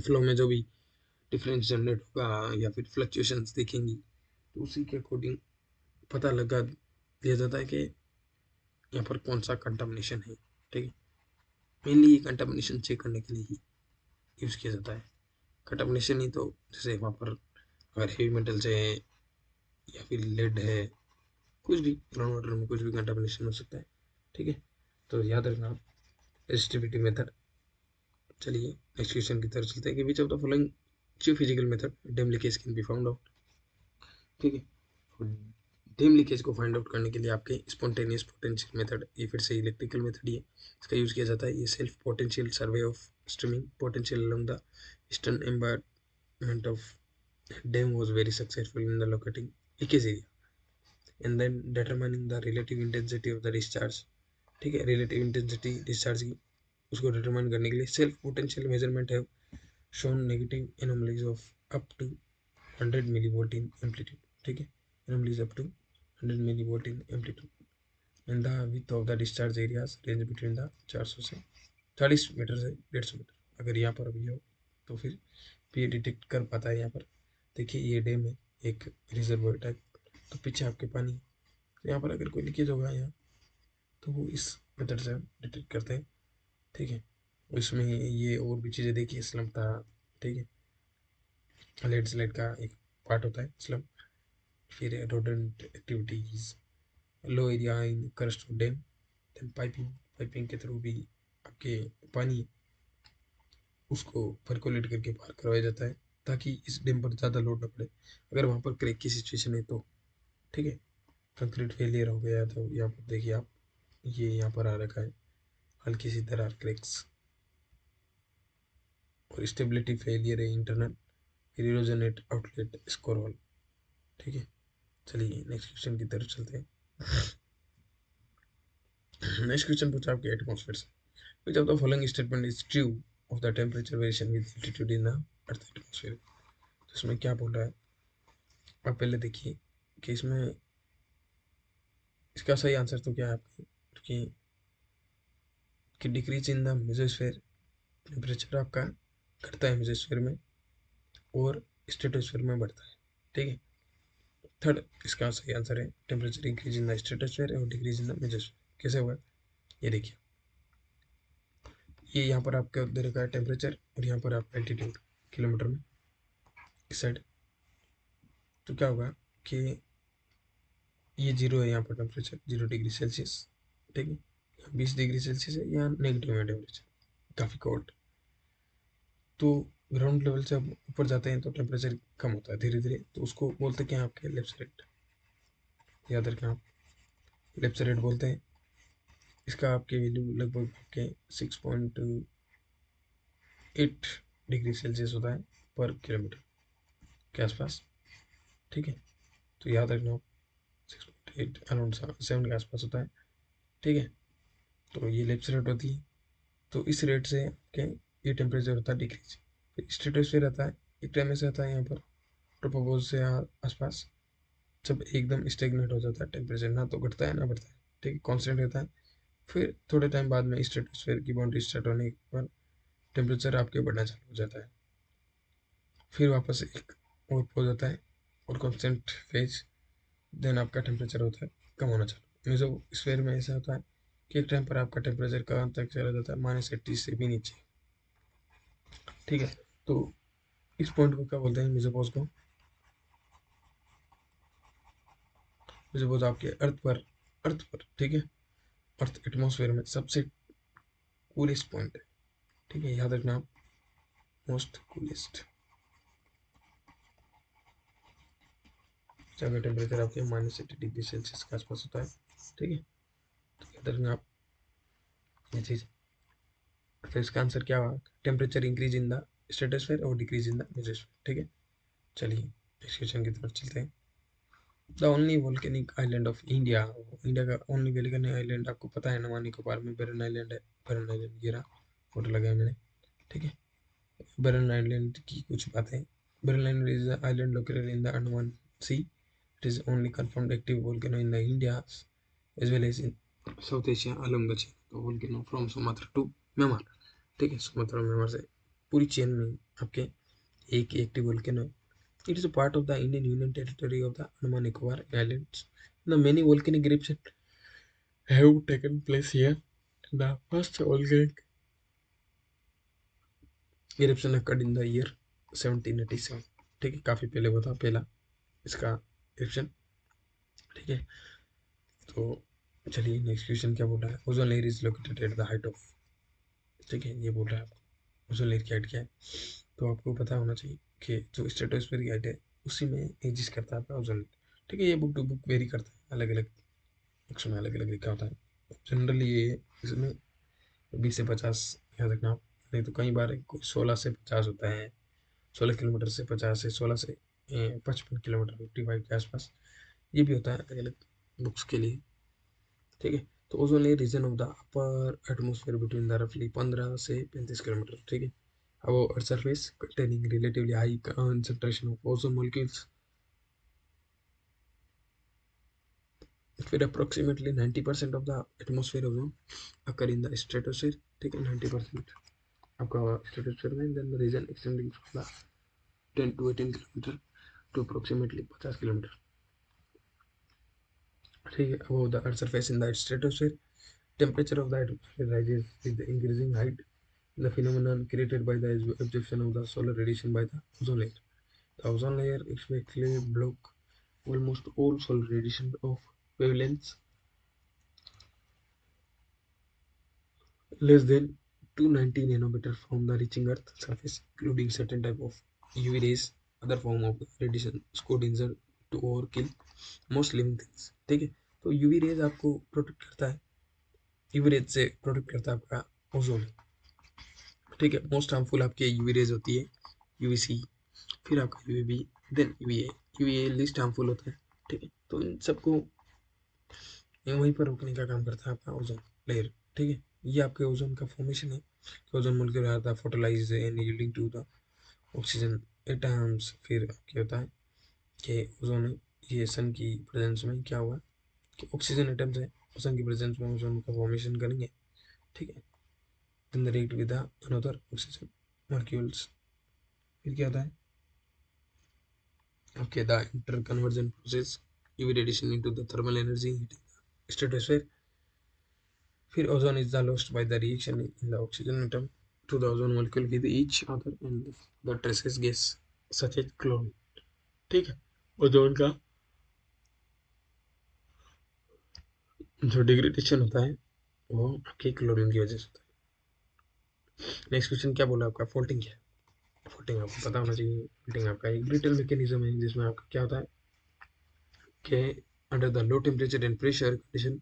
फ्लो में जो भी डिफरेंस जनरेट होगा या फिर फ्लक्चुएशंस दिखेंगी, तो उसी के अकॉर्डिंग पता लगा दिया जाता है कि यहाँ पर कौन सा कंटामिनेशन है, ठीक है। मेनली ये कंटामिनेशन चेक करने के लिए ही यूज़ किया जाता है। कंटामिनेशन ही तो जैसे वहाँ पर अगर हेवी मेटल्स है या फिर लेड है, कुछ भी ग्राउंड वाटर में कुछ भी कंटामिनेशन हो सकता है, ठीक है। तो याद रखना रेजिस्टिविटी मेथड। चलिए नेक्स्ट क्वेश्चन की तरफ चलते हैं कि which of the following geophysical method dam leakage can be found out, ठीक है। डैम लीकेज को फाइंड आउट करने के लिए आपके स्पॉन्टेनियस पोटेंशियल मेथड, ये फिर से इलेक्ट्रिकल मेथड ही है, इसका यूज़ किया जाता है। ये self potential survey of streaming potential along the eastern embankment of dam was very successful in the locating leakage area and then determining the relative intensity of the discharge, ठीक है। रिलेटिव इंटेंसिटी डिस्चार्ज की उसको डिटरमाइन करने के लिए सेल्फ पोटेंशियल मेजरमेंट है shown negative anomalies of up to 100 millivolt in amplitude, ठीक है। anomalies up to 100 millivolt in amplitude and the width of the discharge areas range between the 400 से 40 मीटर से 150 मीटर। अगर यहाँ पर भी हो तो फिर भी डिटेक्ट कर पाता है। यहाँ पर देखिए ये डैम है, एक रिजर्वोयर टाइप, तो पीछे आपके पानी, तो यहाँ पर अगर कोई लीकेज होगा यहाँ तो वो इस मेथड से डिटेक्ट करते हैं, ठीक है। इसमें ये और भी चीज़ें देखिए, स्लम था, ठीक है। लेड स्लाइड का एक पार्ट होता है स्लम, फिर rodent activities, low area in karst dam, then piping, piping के थ्रू भी आपके पानी उसको परकोलेट करके पार करवाया जाता है ताकि इस डैम पर ज़्यादा लोड ना पड़े अगर वहाँ पर क्रैक की सिचुएशन है तो, ठीक है। कंक्रीट फेलियर हो गया तो यहाँ पर देखिए आप, ये यहाँ पर आ रखा है हल्की सी दरार क्रैक्स, और स्टेबिलिटी फेलियर है इंटरनल, फिर erosion eight outlet score wall, ठीक है। चलिए नेक्स्ट क्वेश्चन की तरफ चलते हैं। नेक्स्ट क्वेश्चन पूछा आपके एटमॉस्फेयर से, which of the following statement is true of the temperature variation with altitude in the earth atmosphere। तो इसमें क्या बोल रहा है आप पहले देखिए कि इसमें इसका सही आंसर तो क्या है आपकी कि decrease in the mesosphere temperature आपका घटता है मेसोस्फेयर में और स्ट्रेटोस्फेयर में बढ़ता है, ठीक है। थर्ड इसका सही आंसर है temperature increase in the stratosphere और डिक्रीज इन द मेसोस्फेयर। कैसे होगा ये देखिए, ये यहाँ पर आपका दे रखा है टेम्परेचर और यहाँ पर आपका एल्टीट्यूड किलोमीटर में इस साइड, तो क्या होगा कि ये जीरो है यहाँ पर टेम्परेचर 0 डिग्री सेल्सियस, ठीक है। 20 डिग्री सेल्सियस है, यहाँ नेगेटिव है टेम्परेचर, काफ़ी कोल्ड। तो ग्राउंड लेवल से अब ऊपर जाते हैं तो टेम्परेचर कम होता है धीरे धीरे, तो उसको बोलते क्या आपके लेप्सरेट, याद रखना आप लेप्सरेट बोलते हैं। इसका आपके वैल्यू लगभग आपके 6.8 डिग्री सेल्सियस होता है पर किलोमीटर के आसपास, ठीक है। तो याद रखना आप 6.8 अराउंड 7 के आसपास होता है, ठीक है। तो ये लेप्स रेट होती है, तो इस रेट से आपके ये टेम्परेचर होता है डिक्रीज। फिर स्ट्रेटोस्फेयर रहता है, एक टाइम ऐसे आता है यहाँ पर ट्रोपोस्फेयर से आसपास, जब एकदम स्टेगनेट हो जाता है टेम्परेचर, ना तो घटता है ना बढ़ता है, ठीक है, कांस्टेंट रहता है। फिर थोड़े टाइम बाद में स्ट्रेटोस्फेयर की बाउंड्री स्टार्ट होने पर टेम्परेचर आपके बढ़ना चालू हो जाता है, फिर वापस एक और हो जाता है और कांस्टेंट फेज, देन आपका टेम्परेचर होता है कम होना चालू। मेसोस्फेयर में ऐसा होता है कि एक टाइम पर आपका टेम्परेचर कहाँ तक चला जाता है, -80 से भी नीचे। ठीक है, तो इस पॉइंट को क्या बोलते हैं, मेसोपॉज को। मेसोपॉज आपके अर्थ पर ठीक है, अर्थ एटमॉस्फेयर में सबसे कूलेस्ट पॉइंट है। ठीक है, याद रखना आप, मोस्ट कूलेस्ट जगह टेम्परेचर आपके -80 डिग्री सेल्सियस के आसपास होता है। ठीक है, तो याद रखना आप ये चीज़। तो इसका आंसर क्या हुआ, temperature increase in the stratosphere और डिक्रीज इन द मेसोस्फेयर। ठीक है, चलिए नेक्स्ट क्वेश्चन की तरफ चलते हैं। The only volcanic island of India, India का ओनली वोल्केनिक आइलैंड आपको पता है, अंडमान निकोबार में बेरन आइलैंड है। बेरन आइलैंड, ये रहा, फोटो लगाया मैंने। ठीक है, बेरन आइलैंड की कुछ बातें। Barren Island is the island located in the Andaman sea. It is only confirmed active volcano in the India as well as in South Asia along the chain of volcano from Sumatra to Myanmar। ठीक है, सुमात्रा म्यांमार से पूरी चेन में आपके एक एक्टिव वोल्केनो है। It is a part of the Indian Union Territory of the Andaman Nicobar Islands. The many volcanic eruptions have taken place here. The first volcanic eruption occurred in the year 1787। ठीक है, काफ़ी पहले हुआ था पहला इसका eruption। ठीक है, तो चलिए नेक्स्ट क्वेश्चन क्या बोल रहा है, ozone layer is located at the height of. ठीक है, ये बोल रहा है आपको ओजोन लेयर की हाइट क्या है। तो आपको पता होना चाहिए कि जो स्ट्रेटोस्फीयर की हाइट है उसी में एग्जिस्ट करता है आपका ओजोन लेयर। ठीक है, ये बुक टू बुक वेरी करता है, अलग अलग बुक्स में अलग अलग लिखा होता है। जनरली ये इसमें 20 से 50 याद रखना आप, नहीं तो कई बार कोई 16 से 50 होता है, 16 किलोमीटर से 50 से 16 से 55 किलोमीटर 55 के आसपास, ये भी होता है अलग अलग बुक्स के लिए। ठीक है, तो ozone layer region of the upper atmosphere between the रफली 15 से 35 किलोमीटर। ठीक है, अब earth surface containing relatively high concentration of ozone molecules. फिर approximately 90% of the atmosphere ozone occur in the stratosphere. ठीक है, 90% आपका स्ट्रेटोस्फेयर में, then the region extending from the 10 to 18 kilometre to approximately 50 kilometre. ठीक है, above the earth surface in the stratosphere, temperature of the atmosphere rises with the increasing height, the phenomenon created by the absorption of the solar radiation by the ozone layer. The ozone layer effectively block almost all solar radiation of wavelengths less than 290 nanometer from the reaching earth surface, including certain type of UV rays, other form of radiation scored insert to overkill most living things। ठीक है, तो यूवी रेज आपको प्रोटेक्ट करता है, यूवी रेज से प्रोटेक्ट करता है आपका ओजोन। ठीक है, मोस्ट हार्मफुल आपके यूवी रेज होती है यूवीसी, फिर आपका UVB, then UVA. UVA least harmful होता है। ठीक है, तो इन सबको ये वहीं पर रोकने का काम करता है आपका ओजोन लेयर। ठीक है, ये आपके ओजोन का फॉर्मेशन है। ओजोन मोलिक्यूल आता है photolyse and yielding to the oxygen atoms. फिर क्या होता है कि ओजोन ये सन की प्रेजेंस में क्या हुआ कि ऑक्सीजन एटम्स है, सन की प्रेजेंस में ओजोन का फॉर्मेशन करेंगे। ठीक है, then they react with the another oxygen molecules। फिर क्या होता है okay, the interconversion process UV radiation into the thermal energy heating the stratosphere। फिर ozone is the lost by the reaction in the oxygen atom to the ozone molecule with each other and the traces gas such as chlorine। ठीक है, ओजोन का जो डिग्रेडेशन होता है वो आपके क्लोरीन की वजह से होता है। नेक्स्ट क्वेश्चन क्या बोला आपका, फोल्टिंग क्या है। फोल्टिंग आपको पता होना चाहिए। फोल्टिंग आपका एक ब्रिटल मैकेनिज्म है जिसमें आपका क्या होता है कि under the low temperature and pressure condition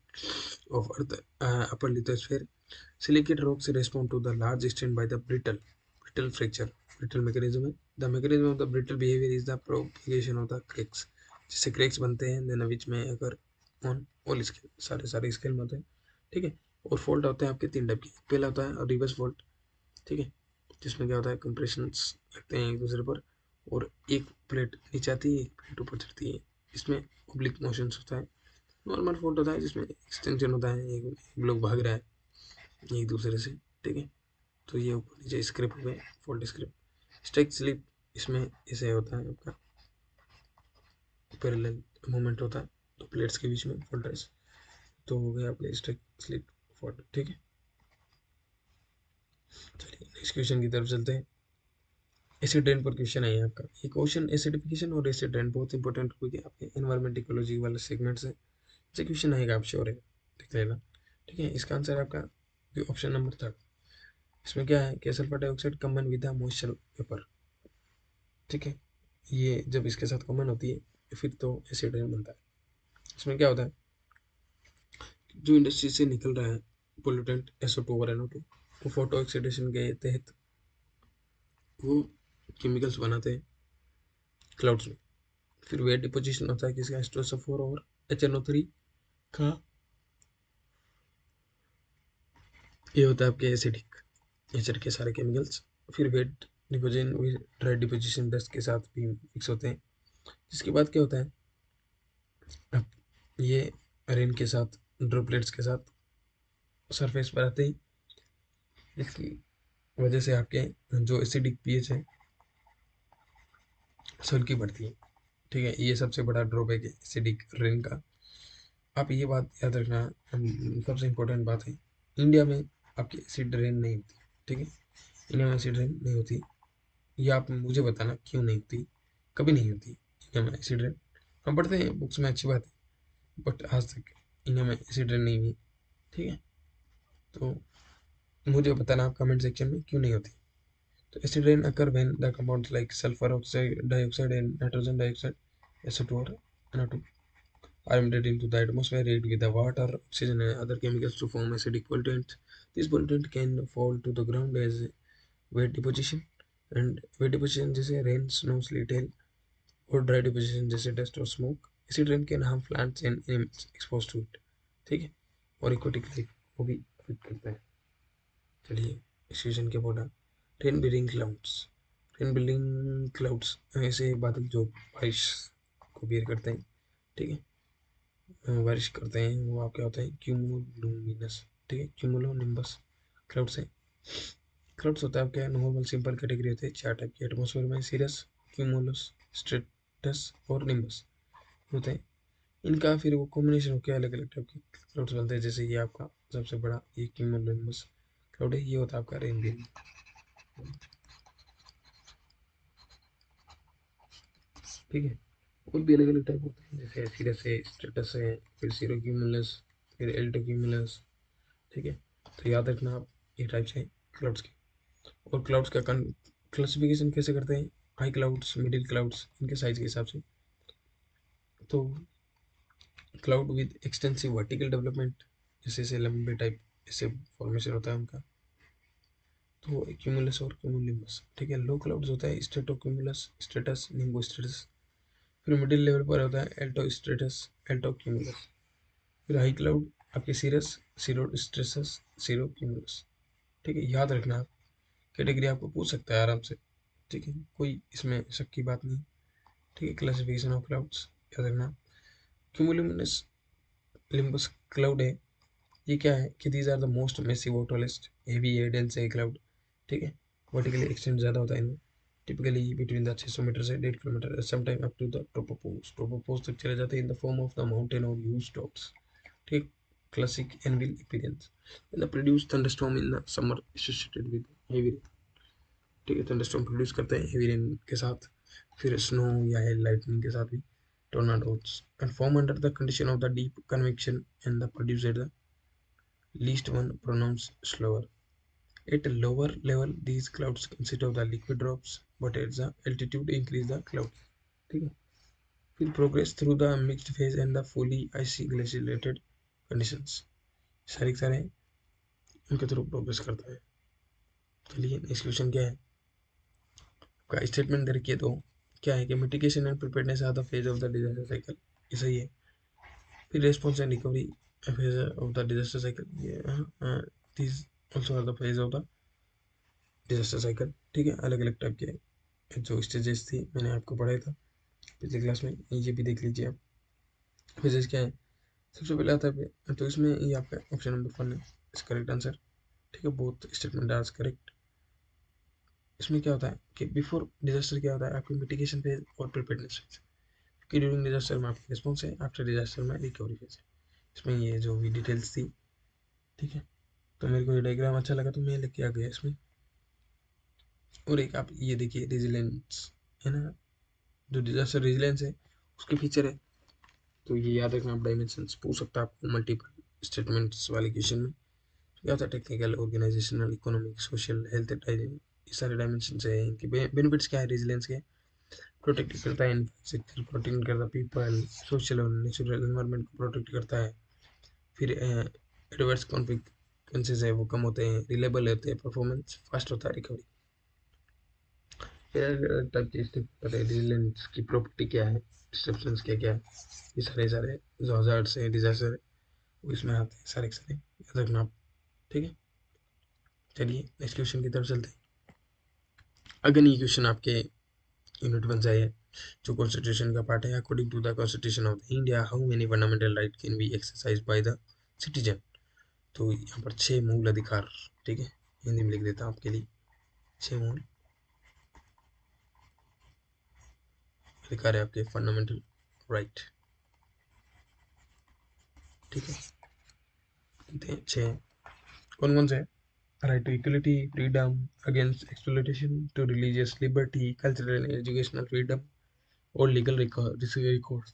of Earth upper lithosphere, silicate rocks respond to the large extent by the brittle fracture brittle mechanism है। The mechanism of the brittle behavior is the propagation of the cracks, जिससे cracks बनते हैं देन विच में अगर ऑन ऑल स्केल सारे स्केल में होते हैं। ठीक है, और फॉल्ट होते हैं आपके 3 टाइप के। पहला होता है रिवर्स फॉल्ट। ठीक है, जिसमें क्या होता है कंप्रेशंस लगते हैं एक दूसरे पर और एक प्लेट नीचे आती है एक प्लेट ऊपर चढ़ती है, इसमें ऑब्लिक मोशंस होता है। नॉर्मल फॉल्ट होता है जिसमें एक्सटेंशन होता है, एक ब्लॉक भाग रहा है एक दूसरे से। ठीक है, तो ये ऊपर नीचे स्क्रिप हो गए फॉल्ट स्क्रिप। स्ट्राइक स्लिप, इसमें ऐसे होता है आपका पैरेलल मूवमेंट होता है तो प्लेट्स के बीच में फॉल्ट रेस, तो हो गया आपके स्ट्राइक स्लिप फॉर, ठीक है। चलिए नेक्स्ट क्वेश्चन की तरफ चलते हैं। एसिड रेन पर क्वेश्चन है आपका। ये क्वेश्चन एसिडिफिकेशन और एसिड रेन बहुत इंपॉर्टेंट टॉपिक है आपके एनवायरमेंट इकोलॉजी वाले सेगमेंट से। ये क्वेश्चन आएगा, आप श्योर है, देख लेना, ठीक है। इसका आंसर है आपका ऑप्शन नंबर 3। इसमें क्या है कि sulphur dioxide combine with the moisture vapour, ठीक है। ये जब इसके साथ कॉमन होती है फिर तो एसिड रेन बनता है। इसमें क्या होता है, जो इंडस्ट्री से निकल रहा है पोल्यूटेंट SO2 और NO2, वो फोटो ऑक्सीडेशन के तहत वो केमिकल्स बनाते हैं क्लाउड्स में। फिर वेट डिपोजिशन होता है किसका, H2SO4 और HNO3 का। ये होता है आपके एसिडिक नेचर के सारे केमिकल्स। फिर wet deposition dry deposition dust के साथ भी मिक्स होते हैं। जिसके बाद क्या होता है, अब ये रेन के साथ ड्रॉपलेट्स के साथ सरफेस पर आते ही, इसकी वजह से आपके जो एसिडिक पीएच है हल्की बढ़ती है, ठीक है। ये सबसे बड़ा ड्रॉबैक है एसिडिक रेन का। आप ये बात याद रखना, सबसे इम्पोर्टेंट बात है, इंडिया में आपकी एसिड रेन नहीं होती, ठीक है। इंडिया में एसिड रेन नहीं होती। ये आप मुझे बताना क्यों नहीं होती, कभी नहीं होती इंडिया में एसिड रेन। हम पढ़ते हैं बुक्स में, अच्छी बात है, बट आज तक इंडिया में एसिड रेन नहीं हुई, ठीक है। तो मुझे बताना आप कमेंट सेक्शन में क्यों नहीं होती। तो acid rain occur when the compounds like sulfur dioxide and nitrogen dioxide SO2 or NO2 are emitted into the atmosphere, react with the water, oxygen and other chemicals to form acidic pollutants. These pollutants can fall to the ground as wet deposition, and wet deposition जैसे rain, snow, sleet, hail, और dry deposition जैसे dust और smoke. Acid rain can harm plants and animals exposed to it, ठीक है, और aquatic life को भी affect करता है। चलिए इस क्वेश्चन के बोला, rain building clouds. Rain building clouds ऐसे बादल जो बारिश को बियर करते हैं, ठीक है, बारिश करते हैं, वो आप क्या होता है क्यूमुलोनिम्बस, ठीक है, क्यूमुलोनिम्बस क्लाउड्स है। क्लाउड्स होता है क्या, नॉर्मल सिंपल कैटेगरी होते हैं 4 टाइप के एटमॉस्फेयर में, सीरस, क्यूमुलस, स्ट्रेटस और निम्बस होते हैं। इनका फिर वो कॉम्बिनेशन होकर अलग अलग टाइप के क्लाउड्स बनते हैं। जैसे ये आपका सबसे बड़ा ये क्यूमुलोनिम्बस क्लाउड है, ये होता है आपका रेन बिल्डिंग, ठीक है। और भी अलग अलग टाइप होते हैं, जैसे सीरस है, स्टेटस है, फिर सीरोक्यूमुलस, फिर एल्टोक्यूमुलस, ठीक है। तो याद रखना आप ये टाइप्स हैं क्लाउड्स के। और क्लाउड्स का क्लासिफिकेशन कैसे करते हैं, हाई क्लाउड्स, मिडिल क्लाउड्स, इनके साइज के हिसाब से। तो cloud with extensive vertical development, जैसे ऐसे लंबे टाइप ऐसे फॉर्मेशन होता है उनका, तो क्यूमुलस और क्यूमुलिम्बस, ठीक है। लो क्लाउड्स होता है स्ट्रेटोक्यूमुलस, स्टेटस, निम्बो स्टेटस। फिर मिडिल लेवल पर होता है एल्टो स्ट्रेटस, एल्टो क्यूमुलस। फिर हाई क्लाउड आपके cirrus, cirrostratus, cirrocumulus, ठीक है। याद रखना आप, कैटेगरी आपको पूछ सकता है आराम से, ठीक है, कोई इसमें शक की बात नहीं, ठीक है। क्लासिफिकेशन ऑफ क्लाउड्स याद रखना। क्यूमुलुमिनस लिम्बस क्लाउड है, ये क्या है कि these are the most massive और टॉलेस्ट हेवी एयर डेंस है क्लाउड, ठीक है। वर्टिकली एक्सटेंड ज़्यादा होता है इनमें, टिपिकली बिटवीन द 600 मीटर से 1.5 kilometre, sometime up to the tropopause तक चले जाते हैं, in the form of the mountain और ह्यूज टॉप्स, ठीक। Classic anvil appearance, in the produce thunderstorm in the summer associated with heavy rain, ठीक है। थंडरस्टॉर्म प्रोड्यूस करते हैं हेवी रेन के साथ, फिर स्नो या हेल लाइटनिंग के साथ भी, tornadoes and form under the condition of the deep convection and the produce at the least one pronounced slower. At a lower level, these clouds consist of the liquid drops, but at the altitude increase the cloud, ठीक है। फिर progress through the mixed phase and the fully icy glaciated conditions, सारे के सारे उनके थ्रू प्रोग्रेस करता है। चलिए नेक्स्ट क्वेश्चन क्या है आपका, स्टेटमेंट दे रखिए तो क्या है कि mitigation and preparedness are the phase of the disaster cycle, ये सही है। फिर response and recovery phase of the disaster cycle, ये this also are the phase of the disaster cycle, ठीक है। अलग अलग टाइप के जो स्टेजेस थी मैंने आपको पढ़ाया था पिछले क्लास में, ये भी देख लीजिए आप। फेजेस क्या है, सबसे पहले आता है तो इसमें ये आपका ऑप्शन नंबर 1 है इस करेक्ट आंसर, ठीक है। Both statement are correct. इसमें क्या होता है कि बिफोर डिजास्टर क्या होता है आपकी मिटिगेशन फेज और प्रिपेयरनेस फेज, कि ड्यूरिंग डिजास्टर में आपकी रिस्पॉन्स है, आफ्टर डिजास्टर में रिकवरी फेज है। इसमें ये जो भी डिटेल्स थी ठीक है। तो मेरे को ये डायग्राम अच्छा लगा तो मैं लेके आ गया इसमें। और एक आप ये देखिए रेजिलेंस है ना, जो डिजास्टर रेजिलेंस है उसके फीचर है। तो ये याद रखना, आप डायमेंशंस पूछ सकता है आपको मल्टीपल स्टेटमेंट्स वाले क्वेश्चन में। क्या होता है technical, organisational, economic, social, health, ये सारे डायमेंशन है। इनके बेनिफिट्स क्या है रेजिलेंस के? प्रोटेक्ट करता है इंफ्रास्ट्रक्चर, प्रोटेक्ट करता है पीपल, सोशल और नेचुरल एनवायरनमेंट को प्रोटेक्ट करता है। फिर एडवर्स कॉन्सिक्वेंसेज है वो कम होते हैं, रिलेबल होते हैं, परफॉर्मेंस फास्ट होता है, रिकवरी। फिर अलग टाइप के स्टेप रेजिलेंस की प्रॉपर्टी क्या है, डिस्ट्रप्शंस क्या क्या है, ये सारे सारे जो हजार्ड्स है, डिजास्टर है, वो इसमें आते हैं सारे के सारे, याद रखना आप। ठीक है, चलिए नेक्स्ट क्वेश्चन की तरफ चलते हैं। अगन ये क्वेश्चन आपके यूनिट वन से है, जो कॉन्स्टिट्यूशन का पार्ट है। According to the constitution of India, how many fundamental right can be exercise by the citizen? तो यहाँ पर 6 मूल अधिकार, ठीक है, हिंदी में लिख देता हूँ आपके लिए। 6 मूल अधिकार है आपके, फंडामेंटल राइट। ठीक है, कितने 6, कौन कौन से है? Right to equality, freedom against exploitation, to religious liberty, cultural and educational freedom, और लीगल रिकॉर्ड।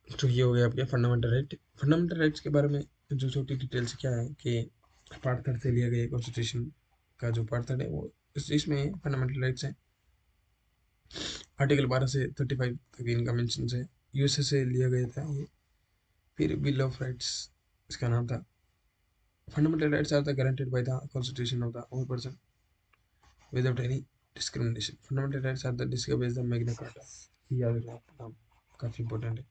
तो ये हो गया आपके फंडामेंटल राइट। फंडामेंटल राइट्स के बारे में जो छोटी डिटेल्स क्या है कि पार्ट थर्ड से लिया गया कॉन्स्टिट्यूशन का, जो पार्ट थर्ड है वो इसमें फंडामेंटल राइट्स है। आर्टिकल 12 से 35 तक इनका मेंशन है, यूएसए से लिया गया था ये। फिर बिल ऑफ राइट्स इसका नाम था। Fundamental rights are the guaranteed by the constitution of the whole person without any discrimination. Fundamental rights are the discovered by the Magna Carta. ये याद रखना, नाम काफी इंपॉर्टेंट है।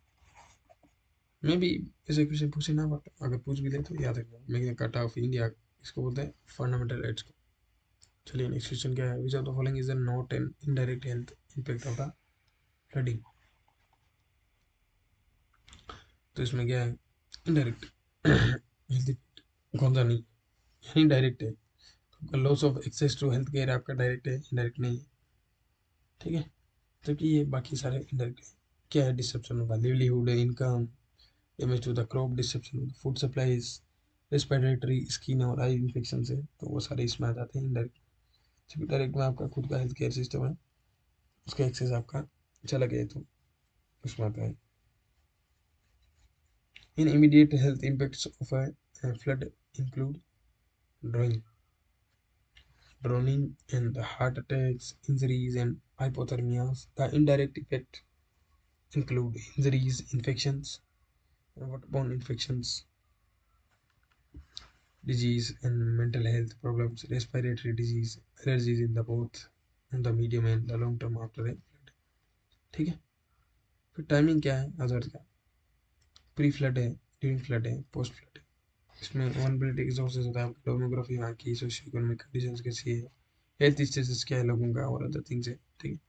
मैं भी ऐसे क्वेश्चन पूछे ना, बट अगर पूछ भी ले तो याद रखना, मैग्ना कार्टा ऑफ इंडिया इसको बोलते हैं, फंडामेंटल राइट्स को। चलिए नेक्स्ट क्वेश्चन क्या है, विच of the following is not an indirect health impact of the flooding? तो इसमें क्या है, इनडायरेक्ट हेल्थ इफेक्ट कौन सा नहीं, यानी डायरेक्ट है। तो loss of access to health care आपका डायरेक्ट है, इनडायरेक्ट नहीं है। ठीक है, जबकि ये बाकी सारे इनडायरेक्ट है। क्या है, डिस्ट्रप्शन होगा livelihood, income, damage to the crop, disruption food supplies, respiratory, skin और आई इन्फेक्शन है, तो वो सारे इसमें आ जाते हैं इनडायरेक्ट। जबकि डायरेक्ट में आपका खुद का हेल्थ केयर सिस्टम है, उसका एक्सेस आपका चला गया तो उसमें आता है। इन immediate health impacts of a flood include drowning, and heart attacks, injuries and hypothermias. The indirect effect include injuries, infections, waterborne infections, disease and mental health problems, respiratory disease, allergies in the both in the medium and the long term after a flood. ठीक है, फिर टाइमिंग क्या है हजार्ड का, प्री फ्लड है, ड्यूरिंग फ्लड है, पोस्ट फ्लड है। इसमें वनबिलिटी रिसोर्सेज होता है, डेमोग्राफी वहाँ की, सोशियो इकोनॉमिक कंडीशंस कैसी है, हेल्थ स्टेटस क्या है लोगों का, और अदर थिंग्स है। ठीक है,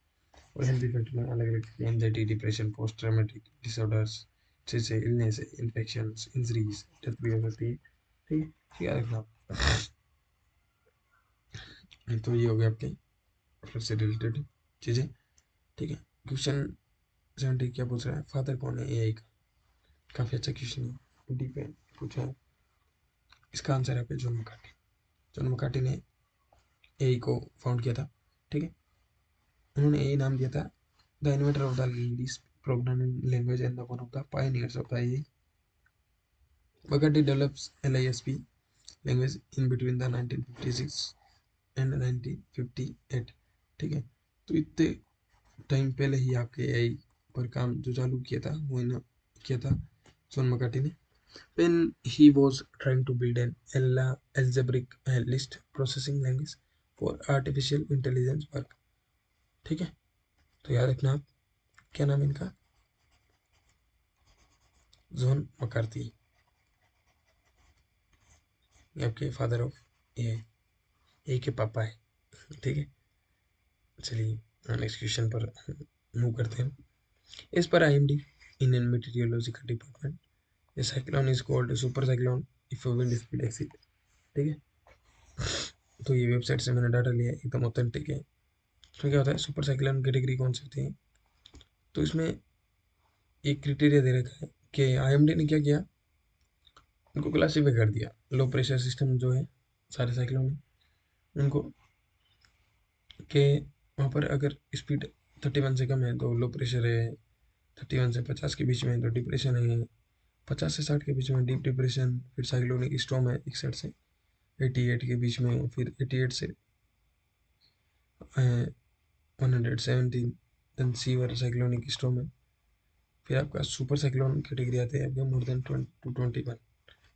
और हेल्थ इफेक्ट में अलग अलग anxiety, depression, post traumatic disorders, जैसे इलनेस है, इन्फेक्शंस, इंजरीज, डेथ भी हो सकती है। ठीक है, ठीक है रखना। तो ये हो गया आपके फ्लड से रिलेटेड चीज़ें। ठीक है, क्वेश्चन 70 क्या पूछ रहा है, फादर कौन है एआई का? काफ़ी अच्छा क्वेश्चन है, डीप है, पूछा है। इसका आंसर है आपके जॉन मकार्टी। जॉन मकार्टी ने एआई को फाउंड किया था। ठीक है, उन्होंने एआई नाम दिया था, the inventor of the least programming language and the one of the pioneers of the AI. McCarthy develops LISP language in between the 1956 and 1958। ठीक है, तो इतने टाइम पहले ही आपके एआई पर काम जो चालू किया था वो इन्होंने किया था जॉन मकार्टी ने, when he was trying to build an algebraic list processing language for artificial intelligence work। ठीक है, तो याद रखना आप, क्या नाम है इनका, जॉन मकार्थी, ये आपके फादर ऑफ एआई, ए के पापा है। ठीक है, चलिए नेक्स्ट क्वेश्चन पर मूव करते हैं। इस पर IMD, इंडियन मेटीरियोलॉजिकल डिपार्टमेंट, ये cyclone is called super cyclone if wind speed exceed. ठीक है, तो ये वेबसाइट से मैंने डाटा लिया है, एकदम ऑथेंटिक है। इसमें क्या होता है, सुपर साइक्लोन कैटेगरी कौन सी होती है, तो इसमें एक क्रिटेरिया दे रखा है, कि आईएमडी ने क्या किया, उनको क्लासीफाई कर दिया। लो प्रेशर सिस्टम जो है सारे साइक्लोन में, उनको कि वहाँ पर अगर स्पीड 31 से कम है तो लो प्रेशर है, 31 से 50 के बीच में तो डिप्रेशन है, 50 से 60 के बीच में डीप डिप्रेशन, फिर साइक्लोनिक स्टॉर्म है एक साइड से 88 के बीच में, फिर 88 से 117 देन सीवर साइक्लोनिक स्टॉर्म है। फिर आपका सुपर साइक्लोन कैटेगरी आते हैं आपके मोर देन 21,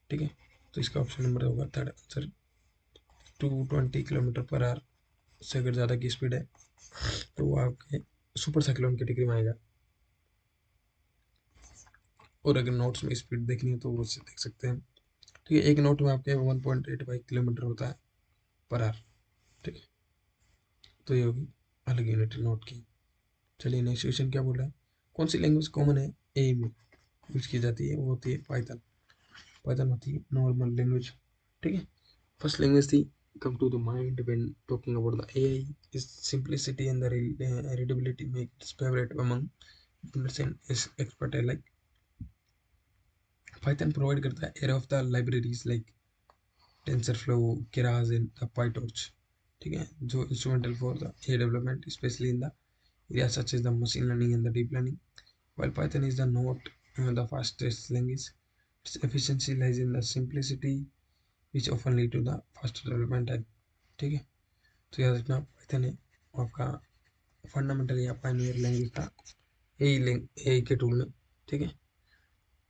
ठीक है। तो इसका ऑप्शन नंबर होगा third answer, 220 kilometre per hour से अगर ज़्यादा की स्पीड है तो वो आपके सुपर साइक्लोन कैटेगरी में आएगा। और अगर नोट्स में स्पीड देखनी है तो वो उससे देख सकते हैं, ठीक है। एक नोट में आपके 1.85 किलोमीटर होता है पर आवर, ठीक है। तो ये होगी अलग यूनिट नोट की। चलिए नेक्स्ट क्वेश्चन क्या बोल रहा है, कौन सी लैंग्वेज कॉमन है ए में यूज की जाती है, वो होती है पाइथन। पाइथन होती है नॉर्मल लैंग्वेज, ठीक है। फर्स्ट लैंग्वेज थी come to the mind when talking about the AI is simplicity and the readability make its favorite among beginners and expert alike. Python provide करता है array of the libraries like TensorFlow, Keras and the PyTorch, ठीक है, जो instrumental for the AI development, especially in the areas such as the machine learning and the deep learning. While Python is the not the fastest language, its efficiency lies in the simplicity which often lead to the faster development time, ठीक है। तो याद रखना पाइथन है आपका फंडामेंटल या पायनियर लैंग्वेज था ए के टूल में, ठीक है।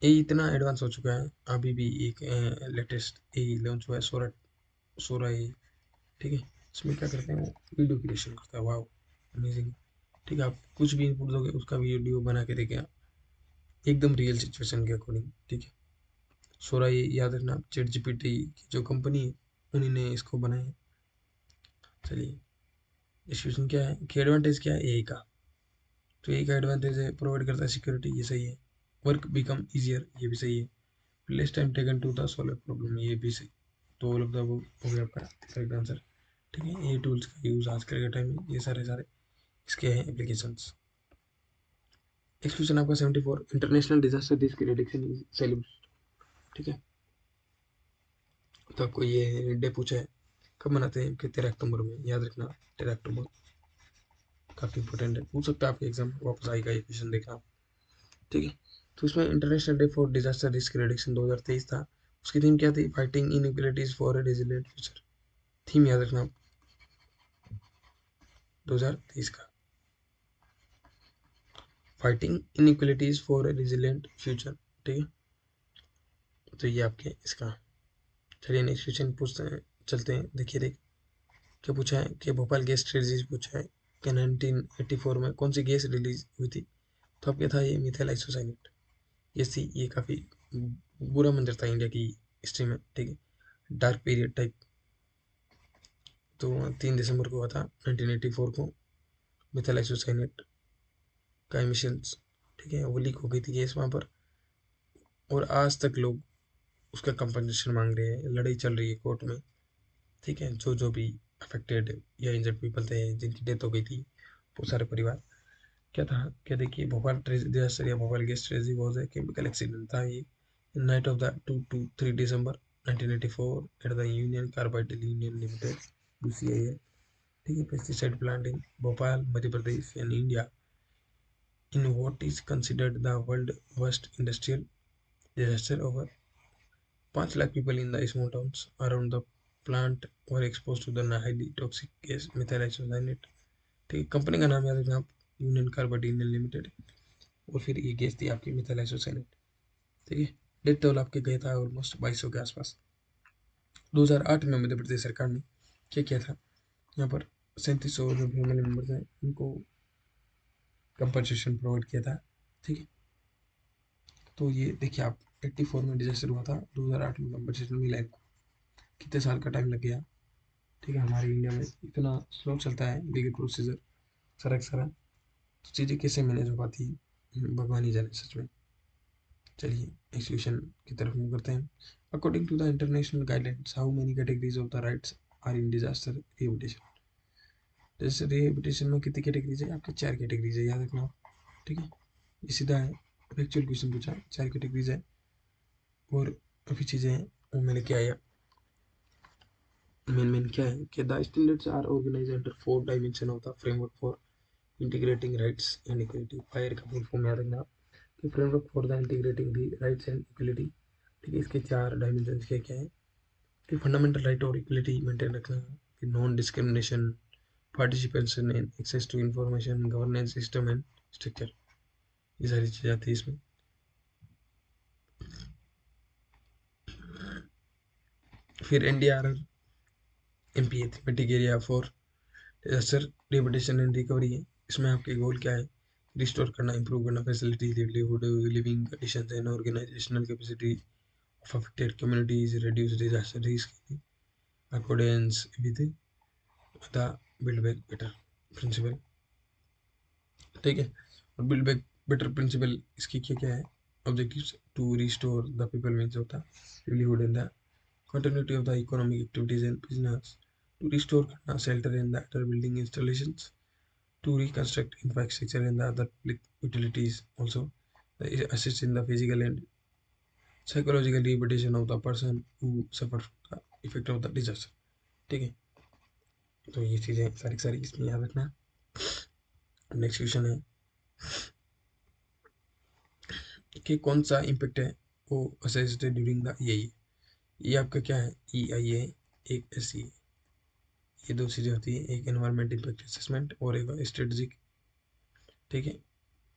ए इतना एडवांस हो चुका है, अभी भी एक लेटेस्ट ए लॉन्च हुआ है, सोरा सोरा ए, ठीक है। इसमें क्या करते हैं वो वीडियो क्रिएशन करता है, वाह अमेजिंग, ठीक है। आप कुछ भी इनपुट दोगे उसका वीडियो बना के देगा एकदम रियल सिचुएशन के अकॉर्डिंग, ठीक है। सोरा ए याद रखना चैट जीपीटी की जो कंपनी है उन्हीं ने इसको बनाया है। चलिए इस क्वेश्चन क्या है कि एडवांटेज क्या है ए का, तो ए का एडवांटेज है प्रोवाइड करता है सिक्योरिटी, ये सही है। वर्क बिकम ईजियर, ये भी सही है। Less time taken to the solve problem, ये भी सही। तो ऑल ऑफ द वो हो गया आपका करेक्ट आंसर, ठीक है। ये टूल्स का यूज़ आजकल के टाइम में ये सारे सारे इसके हैं एप्लीकेशंस। नेक्स्ट क्वेश्चन आपका 74, international disaster risk reduction is celebrate, ठीक है। तो आपको ये डे पूछा है कब मनाते हैं कि 13 अक्टूबर में, याद रखना 13 अक्टूबर काफ़ी इंपॉर्टेंट है, पूछ सकता है आपके एग्जाम वापस आएगा ये क्वेश्चन देखना, ठीक है। तो इसमें international day for disaster risk reduction 2023 था, उसकी थीम क्या थी, fighting inequalities for a resilient future. Theme याद रखना 2023 का, fighting inequalities for a resilient future, ठीक है। तो ये आपके इसका, चलिए नेक्स्ट क्वेश्चन पूछते हैं, चलते हैं देखिए देख क्या पूछा है कि भोपाल गैस ट्रेजेडी पूछा है कि 1984 में कौन सी गैस रिलीज हुई थी। तो अब क्या था, ये मिथाइल आइसोसाइनेट गैस थी। ये काफ़ी बुरा मंजर था इंडिया की हिस्ट्री में, ठीक है, डार्क पीरियड टाइप। तो 3 दिसंबर को हुआ था 1984 को मिथाइल आइसोसाइनेट का एमिशंस, ठीक है, वो लीक हो गई थी गैस वहाँ पर। और आज तक लोग उसका कंपनसेशन मांग रहे हैं, लड़ाई चल रही है कोर्ट में, ठीक है। जो जो भी अफेक्टेड या इंजर्ड पीपल थे जिनकी डेथ हो गई थी वो सारे परिवार, क्या था क्या देखिए, भोपाल डिजास्टर या Bhopal gas tragedy was a chemical accident था ये, night of the 2 to 3 December 1984 at the union carbide union limited UCIL, ठीक है, pesticide plant in Bhopal Madhya Pradesh and India in what is considered the world worst industrial disaster. Over 5 lakh people in the small towns around the plant were exposed to the highly toxic gas methyl isocyanate, ठीक है। कंपनी का नाम याद रखना आप, यूनियन कार्बाइड इंडियन लिमिटेड। और फिर ये गैस थी आपकी मिथाइल आइसोसाइनेट, ठीक है। डेथ टोल आपके गया था ऑलमोस्ट 2200 के आसपास। 2008 में मध्य प्रदेश सरकार ने क्या किया था, यहाँ पर 3700 जो फैमिली मेम्बर्स हैं उनको कंपनसेशन प्रोवाइड किया था, ठीक है। तो ये देखिए आप 84 में डिजास्टर हुआ था, 2008 में कंपनसेशन मिला इनको, कितने साल का टाइम लग गया, ठीक है। हमारे इंडिया में इतना स्लो चलता है लीगल प्रोसीजर सारा सारा, तो चीज़ें कैसे मैनेज हो पाती है भगवान ही जाने सच में। चलिए नेक्स्ट क्वेश्चन की तरफ मूव करते हैं। According to the international guidelines how many categories of the rights are in disaster rehabilitation. Disaster rehabilitation में कितनी कैटेगरीज है आपके, 4 कैटेगरीज है, याद रखना, ठीक है। ये सीधा है एक्चुअल क्वेश्चन पूछा, 4 कैटेगरीज है और काफ़ी चीज़ें हैं वो मैं लेके आया। मेन क्या है कि the standards are organised under 4 dimension of the framework for integrating rights and equality. FIRE का फुल फॉर्म याद रखना कि framework for the integrating the rights and equality. ठीक है, इसके 4 डायमेंशन क्या है कि फंडामेंटल राइट और इक्वलिटी मेंटेन रखना, कि non discrimination, participation and access to information, governance system and structure, ये सारी चीज़ें आती है इसमें। फिर NDRR MPA thematic area for disaster rehabilitation and recovery है। इसमें आपके गोल क्या है, रिस्टोर करना, इंप्रूव करना facility, livelihood, living conditions and organisational capacity of affected communities, reduce disaster risk, accordance with the build back better principle. ठीक है, और बिल्ड बैक बेटर प्रिंसिपल इसकी क्या क्या है objectives, to restore the people means होता है livelihood in the continuity of the economic activities and business, to restore shelter and the other building installations, to reconstruct infrastructure and the other public utilities, also the assist in the physical and psychological rehabilitation of the person who suffered from the effect of the disaster। ठीक है, तो ये चीज़ें सारी सारी इसमें याद रखना। नेक्स्ट क्वेश्चन है कि कौन सा इम्पेक्ट है वो असेस्ड ड्यूरिंग द EIA। ये आपका क्या है, EIA एक ऐसी, ये दो चीज़ें होती है, एक एनवायरमेंट इम्पैक्ट असेसमेंट और एक स्ट्रेटजिक। ठीक है,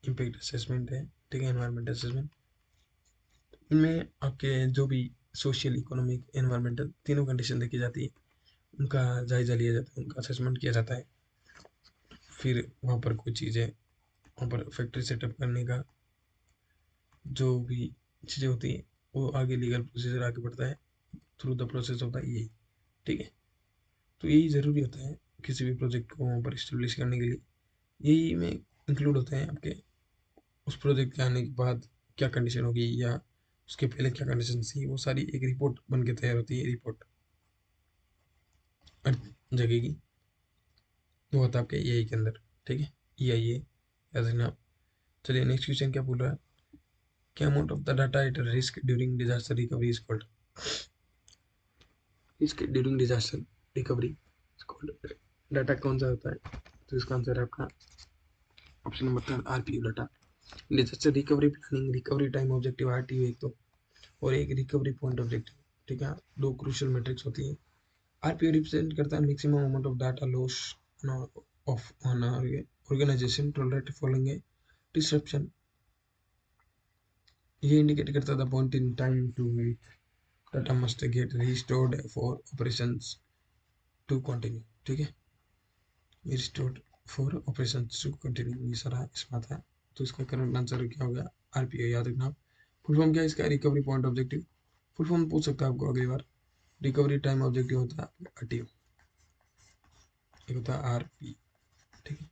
इम्पैक्ट असेसमेंट है, ठीक है, एनवायरमेंट असेसमेंट। इनमें आपके जो भी सोशल, इकोनॉमिक, एनवायरमेंटल तीनों कंडीशन देखी जाती है, उनका जायजा लिया जाता है, उनका असेसमेंट किया जाता है। फिर वहाँ पर कोई चीज़ें, वहाँ पर फैक्ट्री सेटअप करने का जो भी चीज़ें होती हैं वो आगे लीगल प्रोसीजर आगे बढ़ता है through the process of the EIA। ठीक है, तो यही ज़रूरी होता है किसी भी प्रोजेक्ट को वहाँ पर इस्टेब्लिश करने के लिए। यही में इंक्लूड होते हैं आपके उस प्रोजेक्ट के आने के बाद क्या कंडीशन होगी या उसके पहले क्या कंडीशन थी, वो सारी एक रिपोर्ट बन के तैयार होती है। रिपोर्ट हर जगह की वो होता है आपके EIA के अंदर। ठीक है, EIA याद रखना। चलिए नेक्स्ट क्वेश्चन क्या बोल रहा है, क्या amount of the data at risk during disaster recovery is called. Risk during disaster recovery is called, data कौन सा होता है, तो इसका आंसर है आपका option number 3 RPO data. Disaster recovery planning, recovery time objective RTO एक तो, और एक रिकवरी पॉइंट ऑब्जेक्टिव। ठीक है, दो क्रूशियल मैट्रिक्स होती है। RPO रिप्रेजेंट करता है maximum amount of data loss of on organisation tolerate following a disruption. ये इंडिकेट करता है the point in time to which data must get restored for operations to continue. ठीक है, restored for operations to continue, ये सारा इसमें आता है। तो इसका करंट आंसर क्या हो गया, RPO याद रखना आप। फुल फॉर्म क्या है इसका, recovery point objective. Full form पूछ सकता है आपको अगली बार। रिकवरी टाइम ऑब्जेक्टिव होता है RTO, एक होता है RP। ठीक है,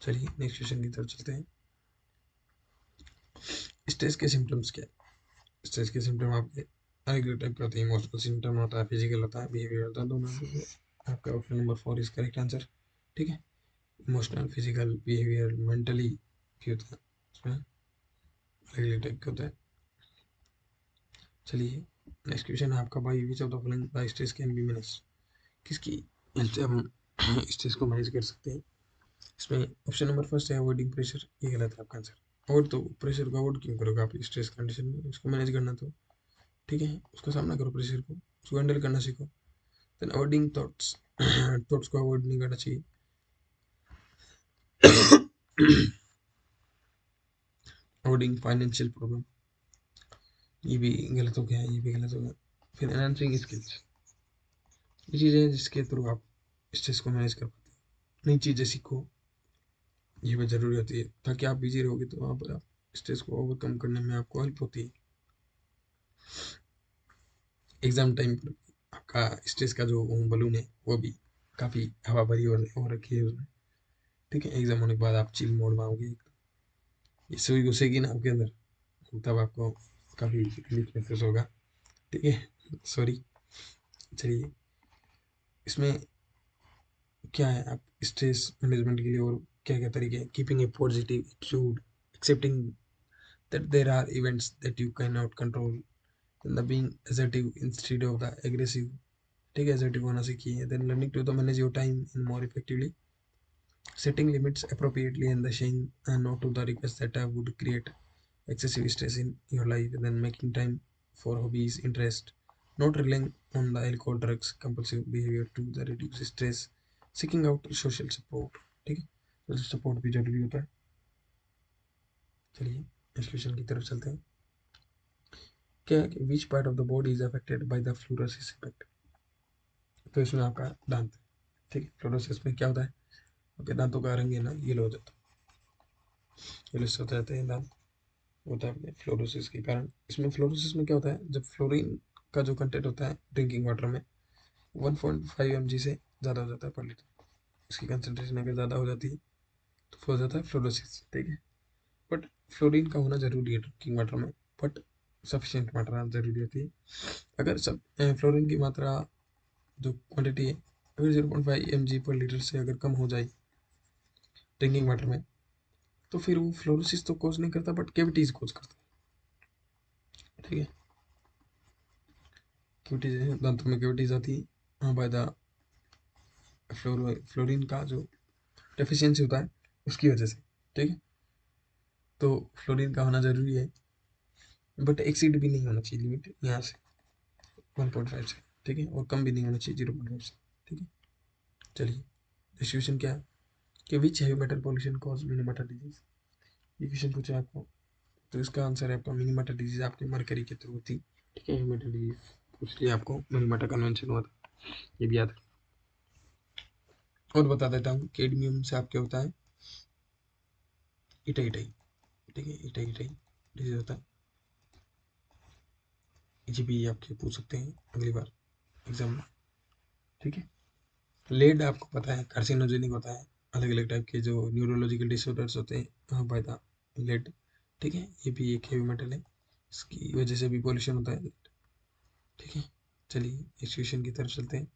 चलिए नेक्स्ट क्वेश्चन की तरफ चलते हैं। स्ट्रेस के सिम्टम्स क्या है, स्ट्रेस के सिम्टम आपके अलग टाइप के होते हैं, इमोशनल सिम्टम होता है, फिजिकल होता है, बिहेवियर होता है, दोनों होते हैं। आपका option number 4 is correct answer. ठीक है, इमोशनल, फिजिकल, बिहेवियर, मेंटली भी होता है, उसमें अलग अलग टाइप के होता है। चलिए नेक्स्ट क्वेश्चन है आपका, by which of the following the stress can be manage. किसकी हेल्प से हम स्ट्रेस को मैनेज कर सकते हैं। इसमें ऑप्शन नंबर फर्स्ट है अवॉइडिंग प्रेशर, ये गलत है आपका आंसर। अवॉइड, तो प्रेशर को अवॉइड क्यों करोगे आप स्ट्रेस कंडीशन में, उसको मैनेज करना तो ठीक है, उसका सामना करो, प्रेशर को, उसको हैंडल करना सीखो। देन अवॉइडिंग थॉट्स, थॉट्स को अवॉइड नहीं करना चाहिए। अवॉइडिंग फाइनेंशियल प्रॉब्लम, ये भी गलत हो गया, ये भी गलत हो गया। फिर एनहांसिंग स्किल्स, ये चीज़ें हैं जिसके थ्रू आप स्ट्रेस को मैनेज कर पाते हो। नई चीज़ें सीखो, ये भी ज़रूरी होती है, ताकि आप बिजी रहोगे तो वहाँ पर आप स्ट्रेस को ओवरकम करने में आपको हेल्प होती है। एग्जाम टाइम पर आपका स्ट्रेस का जो बलून है वो भी काफ़ी हवा भरी हो रखी है उसमें। ठीक है, एग्जाम होने के बाद आप चिल मोड में आओगे, ये सुई घुसेगी ना आपके अंदर, तब आपको काफ़ी रिलीफ महसूस होगा। ठीक है, सॉरी। चलिए इसमें क्या है, आप स्ट्रेस मैनेजमेंट के लिए और क्या क्या तरीके हैं, keeping A positive attitude, accepting that there are events that you cannot control, then the being assertive instead of the aggressive, ठीक है, assertive होना सीखिए, then learning to the manage your time and more effectively, setting limits appropriately, and the saying no to the requests that would create excessive stress in your life, and then making time for hobbies, interest, not relying on the alcohol, drugs, compulsive behavior to the reduce stress, seeking out social support, ठीक है, सोशल सपोर्ट भी जरूरी होता है। चलिए इस क्वेश्चन की तरफ चलते हैं। क्या which part of the body is affected by the fluorosis effect? तो इसमें आपका दांत, ठीक है, फ्लोरोसिस में क्या होता है, आपके दांतों का रंग है ना येलो हो जाता है, येलो हो जाते हैं दांत, होता है अपने फ्लोरोसिस के कारण। इसमें फ्लोरोसिस में क्या होता है, जब फ्लोरीन का जो कंटेंट होता है ड्रिंकिंग वाटर में 1.5 mg से ज़्यादा हो जाता है पर लीटर, इसकी कंसनट्रेशन अगर ज़्यादा हो जाती है तो हो जाता है फ्लोरोसिस, ठीक है। बट फ्लोरीन का होना जरूरी है ड्रिंकिंग वाटर में, बट सफिशियंट मात्रा जरूरी होती है। अगर सब फ्लोरीन की मात्रा जो क्वांटिटी है अगर 0.5 mg पर लीटर से अगर कम हो जाए ड्रिंकिंग वाटर में, तो फिर वो फ्लोरोसिस तो कोज नहीं करता बट कैविटीज कोज करता है, ठीक है। कैविटीज, दांतों में कैविटीज आती है, हाँ, बाय द फ्लोरीन का जो डेफिशिएंसी होता है उसकी वजह से, ठीक है। तो फ्लोरीन का होना जरूरी है, बट एक्सीड भी नहीं होना चाहिए लिमिट यहाँ से 1.5 से, ठीक है, और कम भी नहीं होना चाहिए 0.5 से, ठीक है। चलिए डिस्ट्रीब्यूशन क्या है कि which heavy metal pollution cause mini metal disease, ये क्वेश्चन पूछा है आपको, तो इसका आंसर है आपका मिनी मेटल डिजीज आपके मरकरी के थ्रू होती, ठीक है। हैवी मेटल डिजीज पूछ लिया आपको, मिनी मेटल कन्वेंशन हुआ था, ये भी याद। और बता देता हूँ कैडमियम से आपके होता है इटाई इटाई, ठीक है, इटाई इटाई डिजीज होता है, ये भी आपके पूछ सकते हैं अगली बार एग्जाम में, ठीक है। लेड आपको पता है कार्सिनोजेनिक होता है, अलग अलग टाइप के जो न्यूरोलॉजिकल डिसऑर्डर्स होते हैं, हाँ बाय द लेड, ठीक है, ये भी एक हेवी मेटल है, इसकी वजह से भी पॉल्यूशन होता है, ठीक है। चलिए इस क्वेश्चन की तरफ चलते हैं।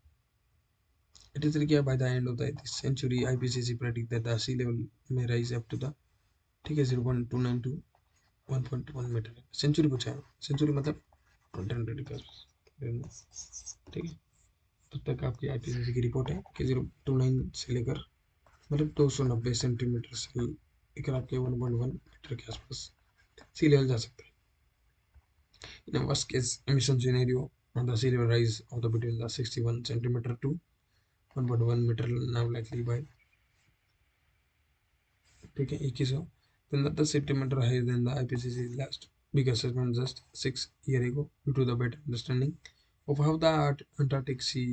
It is required by the end of the century IPCC predict that the sea level में राइज अप टू द, ठीक है, 0.29 टू 1.1 मीटर, सेंचुरी पूछा है, सेंचुरी मतलब 100 का, ठीक है। तब तक आपकी आईपीसीसी की रिपोर्ट है कि 0.29 से लेकर मतलब 290 सेंटीमीटर से लेकर आपके 1.1 मीटर के आसपास सी लेवल जा सकता है। In worst case emission scenario the sea level rise of the between the 61 centimeter to 1.1 meter now likely by, ठीक है, 2100, then the centimeter higher than the IPCC last big assessment just 6 years ago due to the better understanding of how the Antarctic sea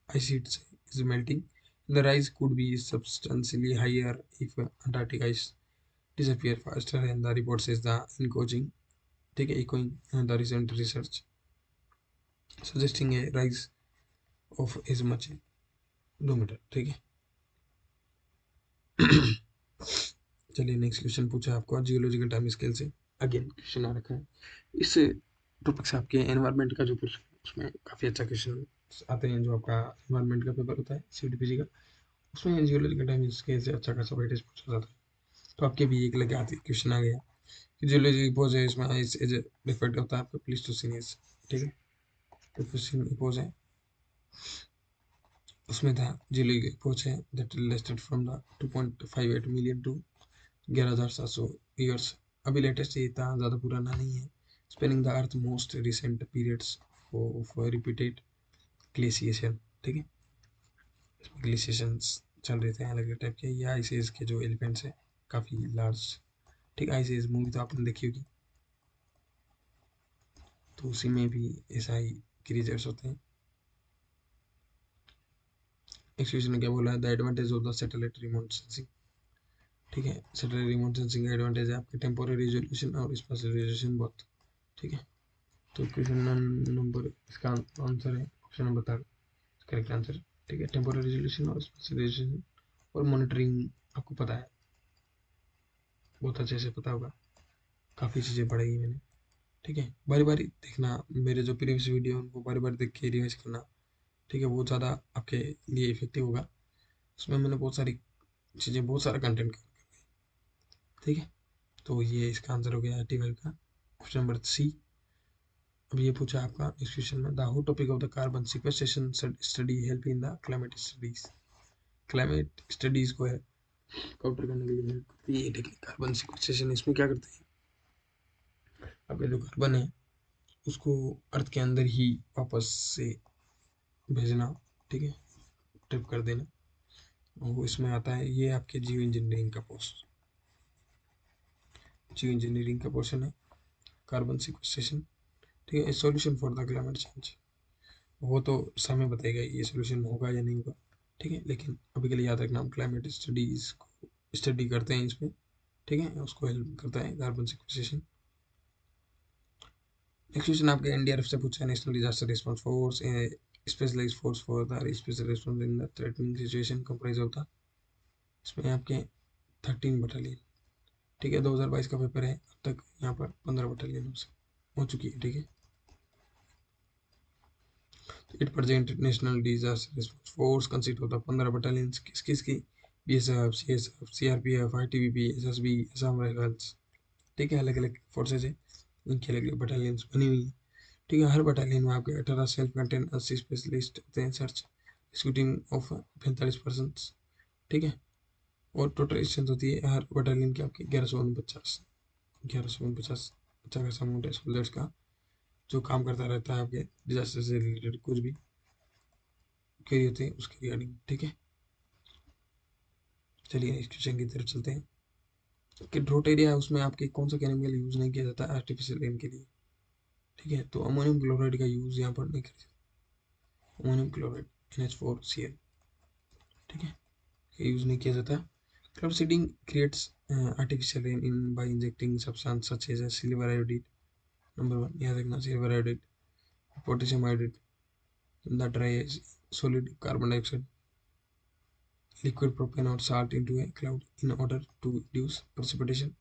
ice sheet is melting. The rise could be substantially higher if Antarctic ice disappear faster, and the report says the encoding, take echoing the recent research suggesting a rise of as much 2 metre, ठीक है। चलिए नेक्स्ट क्वेश्चन पूछा है आपको जियोलॉजिकल टाइम स्केल से, अगेन क्वेश्चन आ रखा है इस टॉपिक से आपके एनवायरनमेंट का जो पोर्शन उसमें काफ़ी अच्छा क्वेश्चन आते हैं, जो आपका एनवायरनमेंट का पेपर होता है सीडीपीजी का, उसमें जियोलॉजिकल टाइम स्केल से अच्छा खासा वेटेज पूछा जाता है। तो आपके भी एक लगे आती क्वेश्चन आ गया कि जियोलॉजी इपोज है, इसमें आइस एज डिफेक्ट होता है आपका प्लीस्टोसिन एज, ठीक है, प्लीस्टोसिन इपोज है, उसमें था जियोलॉजिकल इपोज है that lasted from the 2.58 million to 11,700 years, अभी लेटेस्ट ये इतना ज़्यादा पुराना नहीं है, spanning the earth most recent periods of repeated glaciation, ठीक है, इसमें ग्लेशिएशंस चल रहे थे अलग अलग टाइप के, ये आइस एज के जो एलिफेंट्स हैं काफ़ी लार्ज, ठीक, आइस एज मूवी तो आपने देखी होगी, तो उसी में भी ऐसा ही क्रिएचर्स होते हैं। एक्सक्यूशन ने क्या बोला है, the advantage of the satellite remote sensing, ठीक है, सैटेलाइट रिमोट सेंसिंग का एडवांटेज है आपके टेम्पोररी रिजोल्यूशन और स्पेशल रिजोल्यूशन बहुत, ठीक है। तो क्वेश्चन नंबर इसका आंसर है ऑप्शन नंबर 3 करेक्ट आंसर, ठीक है, टेम्पोररी रिजोल्यूशन और स्पेशल रिजोल्यूशन और मॉनिटरिंग आपको पता है, बहुत अच्छे से पता होगा, काफ़ी चीज़ें पढ़ाई मैंने, ठीक है। बारी बारी देखना मेरे जो प्रीवियस वीडियो उनको बारी बारी देख के रिवाइज करना, ठीक है, बहुत ज़्यादा आपके लिए इफेक्टिव होगा, उसमें मैंने बहुत सारी चीज़ें बहुत सारा कंटेंट कवर, ठीक है। तो ये इसका आंसर हो गया 85 का ऑप्शन नंबर सी। अब ये पूछा आपका नेक्स्ट क्वेश्चन में, the whole topic of the carbon sequestration study help in the climate studies. Climate studies को है काउंटर करने के लिए हेल्प करती है। ठीक है, कार्बन सिक्वेस्ट्रेशन इसमें क्या करते हैं, आपका जो कार्बन है उसको अर्थ के अंदर ही वापस से भेजना, ठीक है, ट्रिप कर देना, वो इसमें आता है। ये आपके जियो इंजीनियरिंग का पोर्शन है, कार्बन सिक्वेस्ट्रेशन। ठीक है, solution for the climate change, वो तो समय बताएगा ये सॉल्यूशन होगा या नहीं होगा। ठीक है, लेकिन अभी के लिए याद रखना, हम क्लाइमेट स्टडीज को स्टडी करते हैं इसमें। ठीक है, उसको हेल्प करता है कार्बन सिक्वेस्ट्रेशन। नेक्स्ट क्वेश्चन आपके एनडीआरएफ से पूछा है, national disaster response force, specialised force for the special response in the threatening situation comprise होता है। इसमें आपके 13 बटालियन। ठीक है, 2022 का पेपर है, अब तक यहाँ पर 15 बटालियन हो चुकी है। ठीक है, it present national disaster response force consist होता है 15 बटालियन, किस किस की, BSF, CSF, CRPF, ITBP, SSB, Assam rifles. ठीक है, अलग अलग फोर्सेज है, इनकी अलग अलग बटालियंस बनी हुई है। ठीक है, हर बटालियन में आपके 18 सेल्फ कंटेन 80 स्पेशलिस्ट होते हैं, सर्च एक्सिक्यूटिंग ऑफ 45%। ठीक है, और टोटल स्ट्रेंथ होती है हर बटालियन की आपकी 1149 अच्छा खासा अमाउंट है सोल्जर्स का, जो काम करता रहता है आपके डिजास्टर से रिलेटेड कुछ भी क्वेरी होती है उसके रिगार्डिंग। ठीक है, चलिए नेक्स्ट क्वेश्चन की तरफ चलते हैं कि ड्रोट एरिया है उसमें आपके कौन सा केमिकल यूज नहीं किया जाता आर्टिफिशियल रेन के लिए। ठीक है, तो अमोनियम क्लोराइड का यूज यहाँ पर नहीं किया जाता, अमोनियम क्लोराइड NH4Cl। ठीक है, यूज नहीं किया जाता। Cloud seeding creates artificial rain in by injecting substance such as silver iodide. Number 1 याद रखना, silver iodide, potassium iodide, the dry solid carbon dioxide, liquid propane or salt into a cloud in order to reduce precipitation.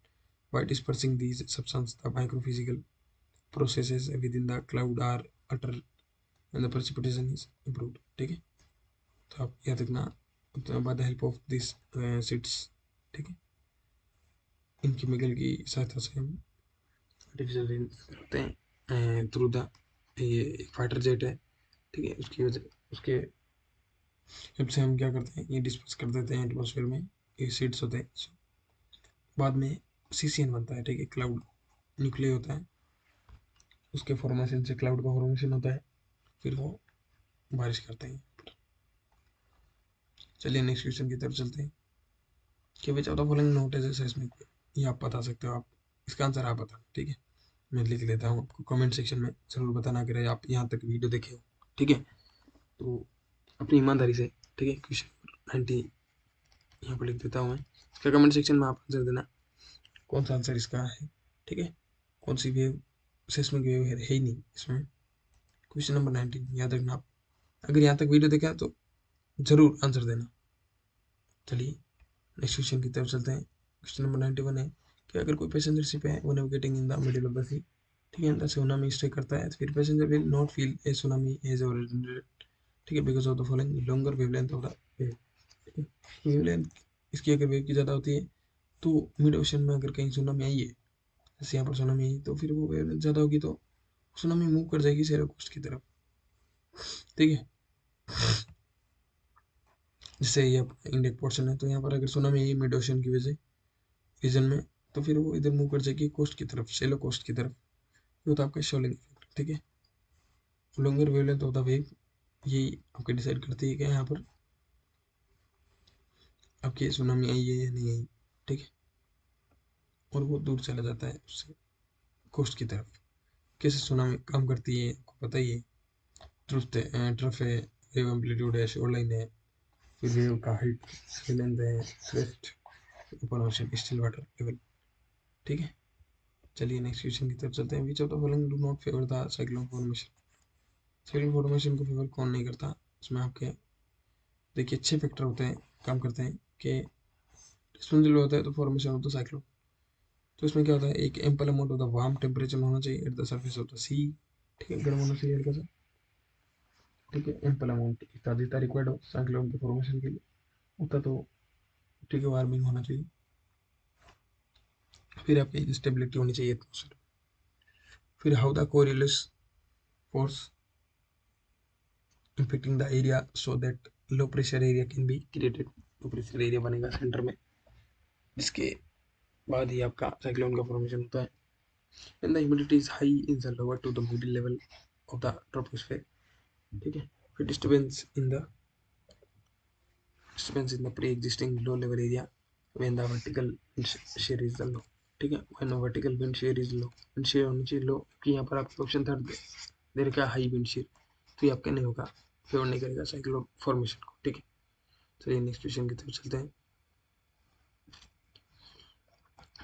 By dispersing these substances, the microphysical processes within the cloud are altered and the precipitation is improved. ठीक है, तो आप याद रखना, by the help of this seeds. ठीक है, इन केमिकल की सहायता से हम आर्टिफिशियल रेन करते हैं थ्रू द, ये एक फाइटर जेट है। ठीक है, उसकी वजह उसके हेल्प से हम क्या करते हैं, ये डिस्पर्स कर देते हैं एटमोसफेयर में, ये सीड्स होते हैं। बाद में CCN बनता है। ठीक है, क्लाउड न्यूक्लियर होता है, उसके फॉर्मेशन से क्लाउड का फॉर्मेशन होता है, फिर वो बारिश करते हैं। चलिए नेक्स्ट क्वेश्चन की तरफ चलते हैं कि which of the following note is seismic, ये आप बता सकते हो, आप इसका आंसर आप बताना। ठीक है, मैं लिख लेता हूँ, आपको कमेंट सेक्शन में ज़रूर बताना अगर आप यहाँ तक वीडियो देखे हो। ठीक है, तो अपनी ईमानदारी से, ठीक है, क्वेश्चन 90 यहाँ पर लिख देता हूँ मैं, इसका कमेंट सेक्शन में आप आंसर देना कौन सा आंसर इसका है। ठीक है, कौन सी वेव, सेस्मिक वेव है ही नहीं इसमें। क्वेश्चन नंबर 19 याद रखना आप, अगर यहाँ तक वीडियो देखा है तो जरूर आंसर देना। चलिए नेक्स्ट क्वेश्चन की तरफ चलते हैं। क्वेश्चन नंबर 91 है कि अगर कोई पैसेंजर शिप है वो navigating in the middle of the sea, ठीक है, द सुनामी स्टे करता है, तो फिर passenger will not feel a tsunami as originated. ठीक है, because of the following, longer wavelength of the wave. ठीक है, वेवलेंथ इसकी अगर वेव की ज़्यादा होती है तो मिड ओशन में अगर कहीं सुनामी आई है, जैसे यहाँ पर सुनामी आई, तो फिर वो वेवलेंथ ज़्यादा होगी तो सुनामी मूव कर जाएगी सेरा कोस्ट की तरफ। ठीक है, जैसे ये इंडियन पोर्शन है, तो यहाँ पर अगर सुनामी आई मिड ओशन की वजह रीजन में, तो फिर वो इधर मूव कर जाएगी कोस्ट की तरफ, सेलो कोस्ट की तरफ। ये होता है आपका शॉलिंग इफेक्ट। ठीक है, longer wavelength of the wave ये आपके डिसाइड करती है कि यहाँ पर आपकी सुनामी आई है या नहीं आई। ठीक है, और वो दूर चला जाता है उससे कोस्ट की तरफ। कैसे सुनामी काम करती है आपको पता ही है, ट्रफ है, वेव एम्पलीट्यूड है, शोर लाइन है, फिर वेव का हाइट, लेंथ है, crest, open ocean, still water level. ठीक है, चलिए नेक्स्ट क्वेश्चन की तरफ चलते हैं। विच of the following do not favour the cyclone formation, cyclone formation को फेवर कौन नहीं करता। इसमें आपके देखिए 6 फैक्टर होते हैं, काम करते हैं कि रिस्पॉन्सिबल होता है तो फॉर्मेशन ऑफ द साइक्लोन। तो इसमें क्या होता है, एक ample amount of the warm temperature होना चाहिए at the surface of the sea. ठीक है, गर्म होना चाहिए हल्का सा। ठीक है, एम्पल अमाउंट इतना जितना रिक्वायर्ड हो साइक्लोन के फॉर्मेशन के लिए उतना, तो ठीक है वार्मिंग होना चाहिए। फिर आपकी स्टेबिलिटी होनी चाहिए एटमॉस्फेयर। फिर how the Coriolis force infecting the area so that low pressure area can be created. Low pressure area बनेगा सेंटर में, जिसके बाद ही आपका साइक्लोन का फॉर्मेशन होता है। And the humidity is high in the lower to the middle level of the troposphere. ठीक है। फिर disturbance in the pre-existing low level area when the vertical wind shear is the low। ठीक है, when the vertical wind shear is low, wind shear होनी चाहिए लो, क्योंकि यहाँ पर आपके ऑप्शन थर्ड दे रखा हाई विंड shear, तो ये आपका नहीं होगा, फेवर नहीं करेगा साइक्लोन फॉर्मेशन को। ठीक है, चलिए नेक्स्ट क्वेश्चन की तरफ चलते हैं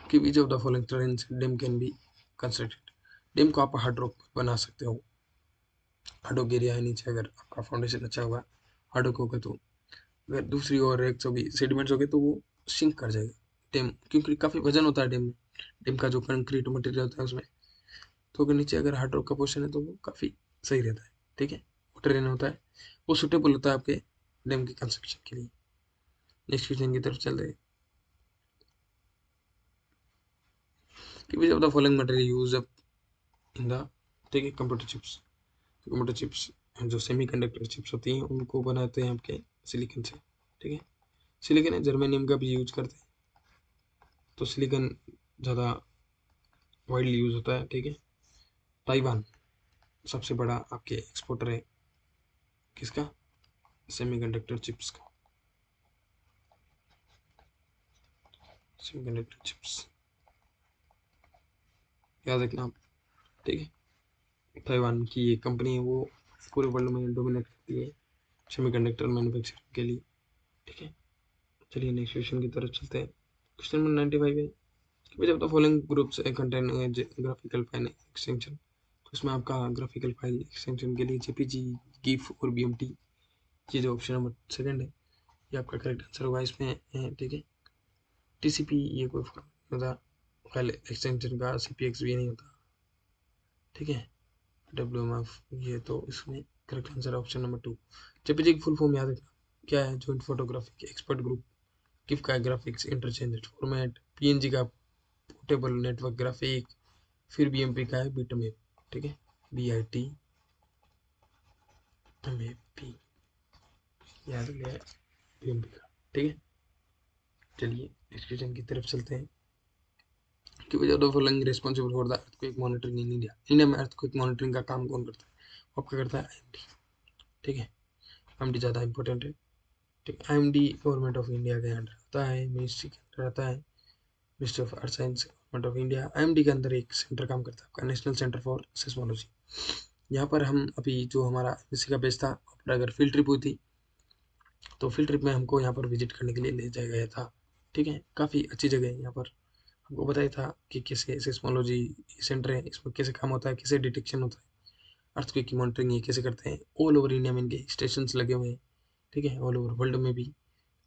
कि which of the following terrains dam can be constructed. Dam को आप हार्ड रॉक बना सकते हो, हार्ड रॉक एरिया है नीचे, अगर आपका फाउंडेशन अच्छा होगा हार्ड रॉक होगा तो। अगर दूसरी ओर एक सौ भी सेडिमेंट्स हो गए तो वो सिंक कर जाएगा डैम, क्योंकि काफ़ी वजन होता है डैम में, डैम का जो कंक्रीट मटेरियल होता है उसमें। तो अगर नीचे अगर हार्ड रॉक का पोर्शन है तो वो काफ़ी सही रहता है। ठीक है, वो टेरेन होता है, वो सुटेबल होता है आपके डैम की कंस्ट्रक्शन के लिए। नेक्स्ट क्वेश्चन की तरफ चल रहे हैं कि which of the following material use up in the, ठीक है, कंप्यूटर चिप्स। कंप्यूटर चिप्स जो सेमी कंडक्टर चिप्स होती हैं उनको बनाते हैं आपके सिलिकन से। ठीक है, सिलिकन है, जर्मेनियम का भी यूज करते हैं, तो सिलिकन ज़्यादा वाइडली यूज होता है। ठीक है, ताइवान सबसे बड़ा आपके एक्सपोर्टर है किसका, सेमीकंडक्टर चिप्स का, सेमीकंडक्टर चिप्स याद रखना आप। ठीक है, ताइवान की ये कंपनी है, वो पूरे वर्ल्ड में डोमिनेट करती है सेमीकंडक्टर मैन्युफैक्चरिंग के लिए। ठीक है, चलिए नेक्स्ट क्वेश्चन की तरफ चलते हैं। क्वेश्चन नंबर 95 है, विच of the following groups contain graphical file extension. तो इसमें आपका ग्राफिकल फाइल एक्सटेंशन के लिए जेपीजी, गिफ और बीएमटी, ये जो ऑप्शन नंबर सेकंड है ये आपका करेक्ट आंसर होगा इसमें है। ठीक है, टीसीपी ये कोई फॉर्म होता फाइल एक्सटेंशन का, सीपीएक्स भी नहीं होता। ठीक है, डब्ल्यूएमएफ ये, तो इसमें correct answer option number 2। JPG की फुल फॉर्म याद रखना क्या है, joint photographic expert group. GIF का ग्राफिक्स इंटरचेंज फॉर्मेट, पीएनजी का पोर्टेबल नेटवर्क ग्राफिक, फिर बीएमपी का है बिटमेप। ठीक है, BIT MEP याद रखिए बीएमपी का। ठीक है, चलिए नेक्स्ट क्वेश्चन की तरफ चलते हैं कि वजह of the following responsible for the earthquake monitoring in India. India में अर्थक्वेक मॉनिटरिंग का काम कौन करता है, आपका करता है IMD। ठीक है, IMD ज़्यादा इंपॉर्टेंट है। ठीक है, IMD गवर्नमेंट ऑफ इंडिया के अंडर आता है, मिनिस्ट्री के अंडर आता है, ministry of earth science government of India. IMD के अंदर एक सेंटर काम करता है आपका, नेशनल सेंटर फॉर सिस्मोलॉजी। यहाँ पर हम अभी जो हमारा MSc का बेस था, पर अगर फील्ड ट्रिप हुई थी तो फील्ड ट्रिप में हमको यहाँ पर विजिट करने के लिए ले जाया गया था। ठीक है, काफ़ी अच्छी जगह है यहाँ पर, हमको बताया था कि कैसे सिस्मोलॉजी सेंटर है, इसमें कैसे काम होता है, कैसे डिटेक्शन होता है, अर्थक्वेक की मॉनिटरिंग ये कैसे करते हैं। ऑल ओवर इंडिया में इनके स्टेशन लगे हुए हैं। ठीक है, ऑल ओवर वर्ल्ड में भी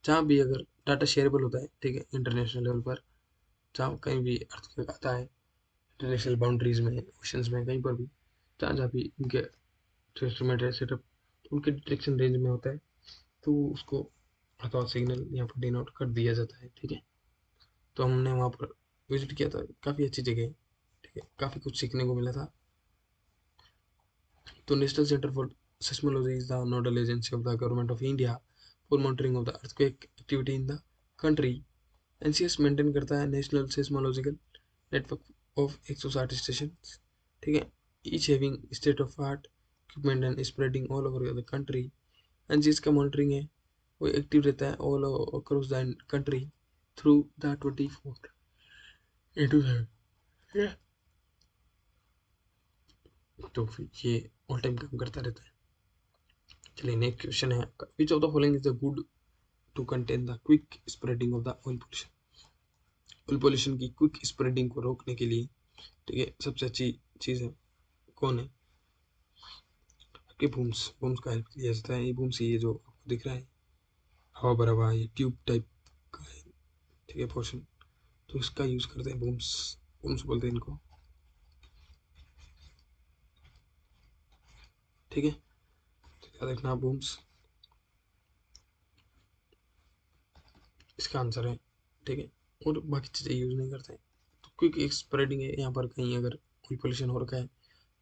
जहाँ भी अगर डाटा शेयरेबल होता है, ठीक है, इंटरनेशनल लेवल पर जहाँ कहीं भी अर्थक्वेक आता है, इंटरनेशनल बाउंड्रीज में, ओशंस में, कहीं पर भी जहाँ जहाँ भी इनके इंस्ट्रूमेंट है सेटअप, उनके डिटेक्शन रेंज में होता है, तो उसको अथवा सिग्नल यहाँ पर डिनोट कर दिया जाता है। ठीक है, तो हमने वहाँ पर विजिट किया था, काफ़ी अच्छी जगह है। ठीक है, काफ़ी कुछ सीखने को मिला था। तो national centre for seismology is the nodal agency of the government of India for monitoring of the earthquake activity in the country. NCS maintain करता है national seismological network of 160 station. ठीक है, each having state of art equipment and spreading all over the country. NCS का मॉनिटरिंग है वो एक्टिव रहता है all across the country through the 24/7। तो फिर ये ऑल टाइम काम करता रहता है। चलिए नेक्स्ट क्वेश्चन है आपका, which of the following is the good to contain the quick spreading of the oil pollution. Oil pollution की क्विक स्प्रेडिंग को रोकने के लिए, ठीक है, सबसे अच्छी चीज़ है कौन है, आपके बूम्स। बूम्स का हेल्प लिया जाता है। ये बूम्स, ये जो आपको दिख रहा है हवा भरा हुआ, ये ट्यूब टाइप का है, ठीक है, पोर्शन, तो इसका यूज़ करते हैं बूम्स। बूम्स बोलते हैं इनको। ठीक है, तो याद रखना बूम्स इसका आंसर है। ठीक है, और बाकी चीज़ें यूज़ नहीं करते हैं, तो क्विक स्प्रेडिंग है, यहाँ पर कहीं अगर कोई पोल्यूशन हो रखा है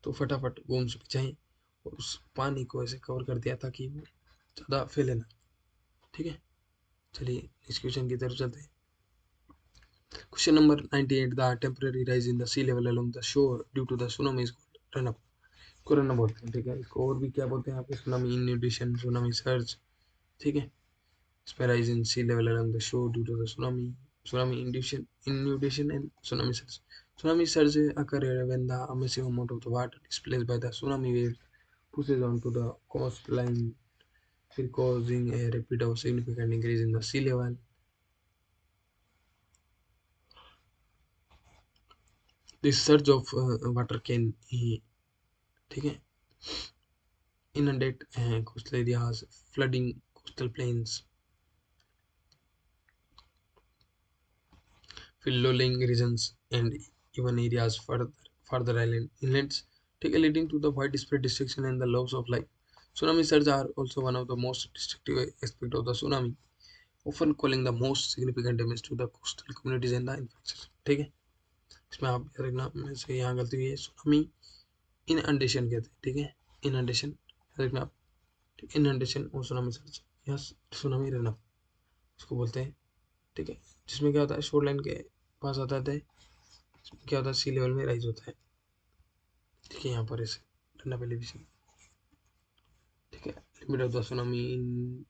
तो फटाफट बूम से बचाएं और उस पानी को ऐसे कवर कर दिया ताकि वो ज़्यादा फैले ना। ठीक है, चलिए इस क्वेश्चन की तरफ चलते हैं। Question number 98, the temporary rise in the sea level along the shore due to the tsunami is called run up. इसको रन अप बोलते हैं। ठीक है, इसको और भी क्या बोलते हैं आपके, सुनामी इन्यूडेशन, सुनामी सर्ज। ठीक है, rise in sea level along the shore due to the tsunami inundation and tsunami surge. Tsunami surge occur when the massive amount of the water displaced by the tsunami waves pushes onto the coastline, causing a rapid or significant increase in the sea level. This surge of water can ठीक है inundate coastal areas, flooding coastal plains, fill-lolling regions, and even areas further inlands, leading to the widespread destruction and the loss of life. Tsunami surge are also one of the most destructive aspects of the tsunami, often calling the most significant damage to the coastal communities and the infrastructure. ठीक है, इसमें आप याद रखना, में से यहाँ गलती हुई है, सुनामी इनअंडेशन कहते हैं। ठीक है, इनअंडेशन याद रखना आप, इनअंडेशन और सुनामी सर्ज या सुनामी रन अप इसको बोलते हैं। ठीक है, जिसमें क्या होता है, शोर लाइन के पास आता है, क्या होता है, सी लेवल में राइज होता है। ठीक है, यहाँ पर ऐसे रन अप एलिवेशन। ठीक है, limit of the tsunami in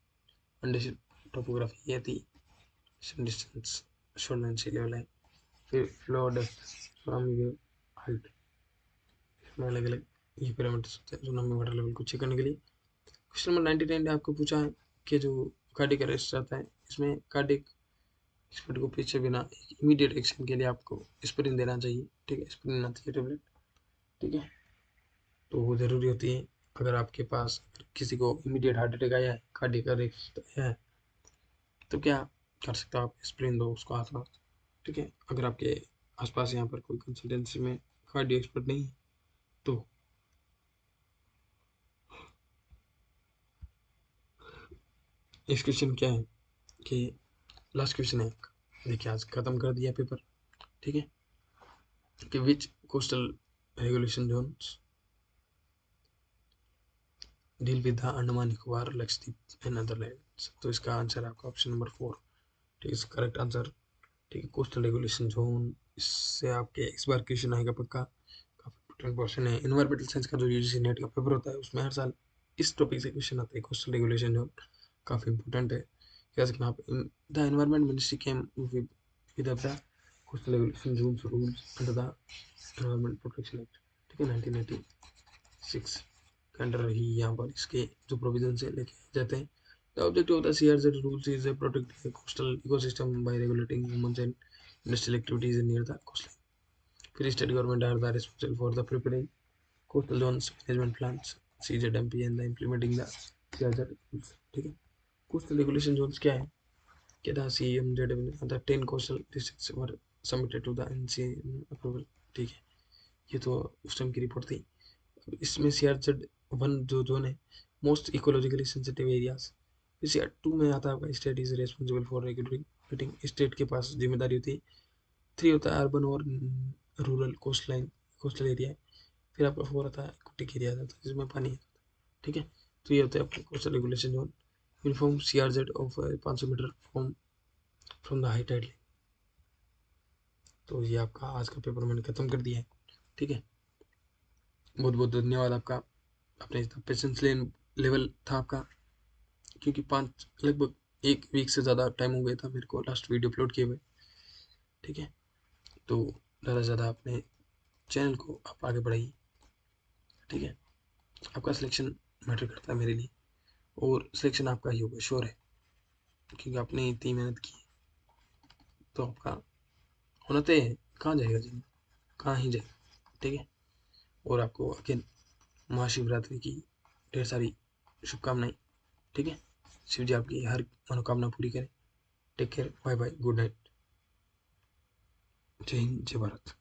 अंडेशन topography ये थी, distance shore line sea level है, फिर flow depth, tsunami wave height, इसमें अलग अलग ये पैरामीटर्स होते हैं सुनामी वाटर लेवल को चेक करने के लिए। क्वेश्चन नंबर 99 ने आपको पूछा है कि जो कार्डिक अरेस्ट रहता है, इसमें कार्डिक स्पीड को पीछे बिना इमीडिएट एक्शन के लिए आपको एस्पिरिन देना चाहिए। ठीक है, एस्पिरिन आती है टेबलेट। ठीक है, तो वो ज़रूरी होती है। अगर आपके पास किसी को इमीडिएट हार्ट अटैक आया है, कार्डियक अरेस्ट है, तो क्या कर सकते हो आप, एस्पिरिन दो उसको हाथ में। ठीक है, अगर आपके आसपास यहाँ पर कोई कंसल्टेंसी में कार्डियो एक्सपर्ट नहीं है तो इस क्वेश्चन क्या है कि लास्ट क्वेश्चन है आपका, देखिए आज खत्म कर दिया पेपर। ठीक है, कि which coastal regulation zones deal with the Andaman Nicobar, Lakshadweep and other lands. तो इसका आंसर आपका ऑप्शन नंबर 4। ठीक है, करेक्ट आंसर। ठीक है, कोस्टल रेगुलेशन जोन, इससे आपके इस बार क्वेश्चन आएगा पक्का, काफ़ी इंपॉर्टेंट क्वेश्चन है। इन्वायरमेंटल साइंस का जो यूजीसी नेट का पेपर होता है उसमें हर साल इस टॉपिक से क्वेश्चन आता है, कोस्टल रेगुलेशन जोन काफ़ी इंपॉर्टेंट है। जैसे कि आप the environment ministry came with the coastal regulation zones rules under the environment protection act. ठीक है, 1996 के अंडर ही यहाँ पर इसके जो प्रोविजन से लेके जाते हैं। The objective of the CRZ rules is to protect the coastal ecosystem by regulating humans and industrial activities near the coastline. फिर state government are the responsible for the preparing coastal zones management plans, CZMP, and the implementing the CRZ rules. ठीक है, coastal regulation zones क्या है, क्या था, CMZM, the 10 coastal districts were submitted to the NCM approval। ठीक है, ये तो उस टाइम की रिपोर्ट थी। इसमें CRZ 1 जो जोन है, most ecologically sensitive areas. CR 2 में आता है आपका state is responsible for regulating, state के पास जिम्मेदारी होती है। 3 होता है अर्बन और रूरल कोस्टल एरिया। फिर आपका 4 आता है एक्वेटिक एरिया आता है जिसमें पानी है। ठीक है, तो ये होता है आपका coastal regulation zone. Inform CRZ of 500 metre from the high tide line. तो ये आपका आज का पेपर मैंने खत्म कर दिया है। ठीक है, बहुत बहुत धन्यवाद आपका, अपने इतना पेशेंस लेवल था आपका, क्योंकि 5 लगभग 1 वीक से ज़्यादा टाइम हो गया था मेरे को लास्ट वीडियो अपलोड किए हुए। ठीक है, तो ज़्यादा से ज़्यादा अपने चैनल को आप आगे बढ़ाइए। ठीक है, आपका सिलेक्शन मैटर करता है मेरे लिए, और सिलेक्शन आपका ही होगा, श्योर है, क्योंकि आपने इतनी मेहनत की है तो आपका होना तय है। कहाँ जाएगा जी, कहाँ ही जाएगा। ठीक है, और आपको अगेन महाशिवरात्रि की ढेर सारी शुभकामनाएं। ठीक है, शिव जी आपकी हर मनोकामना पूरी करें। Take care, bye bye, good night, जय हिंद, जय भारत।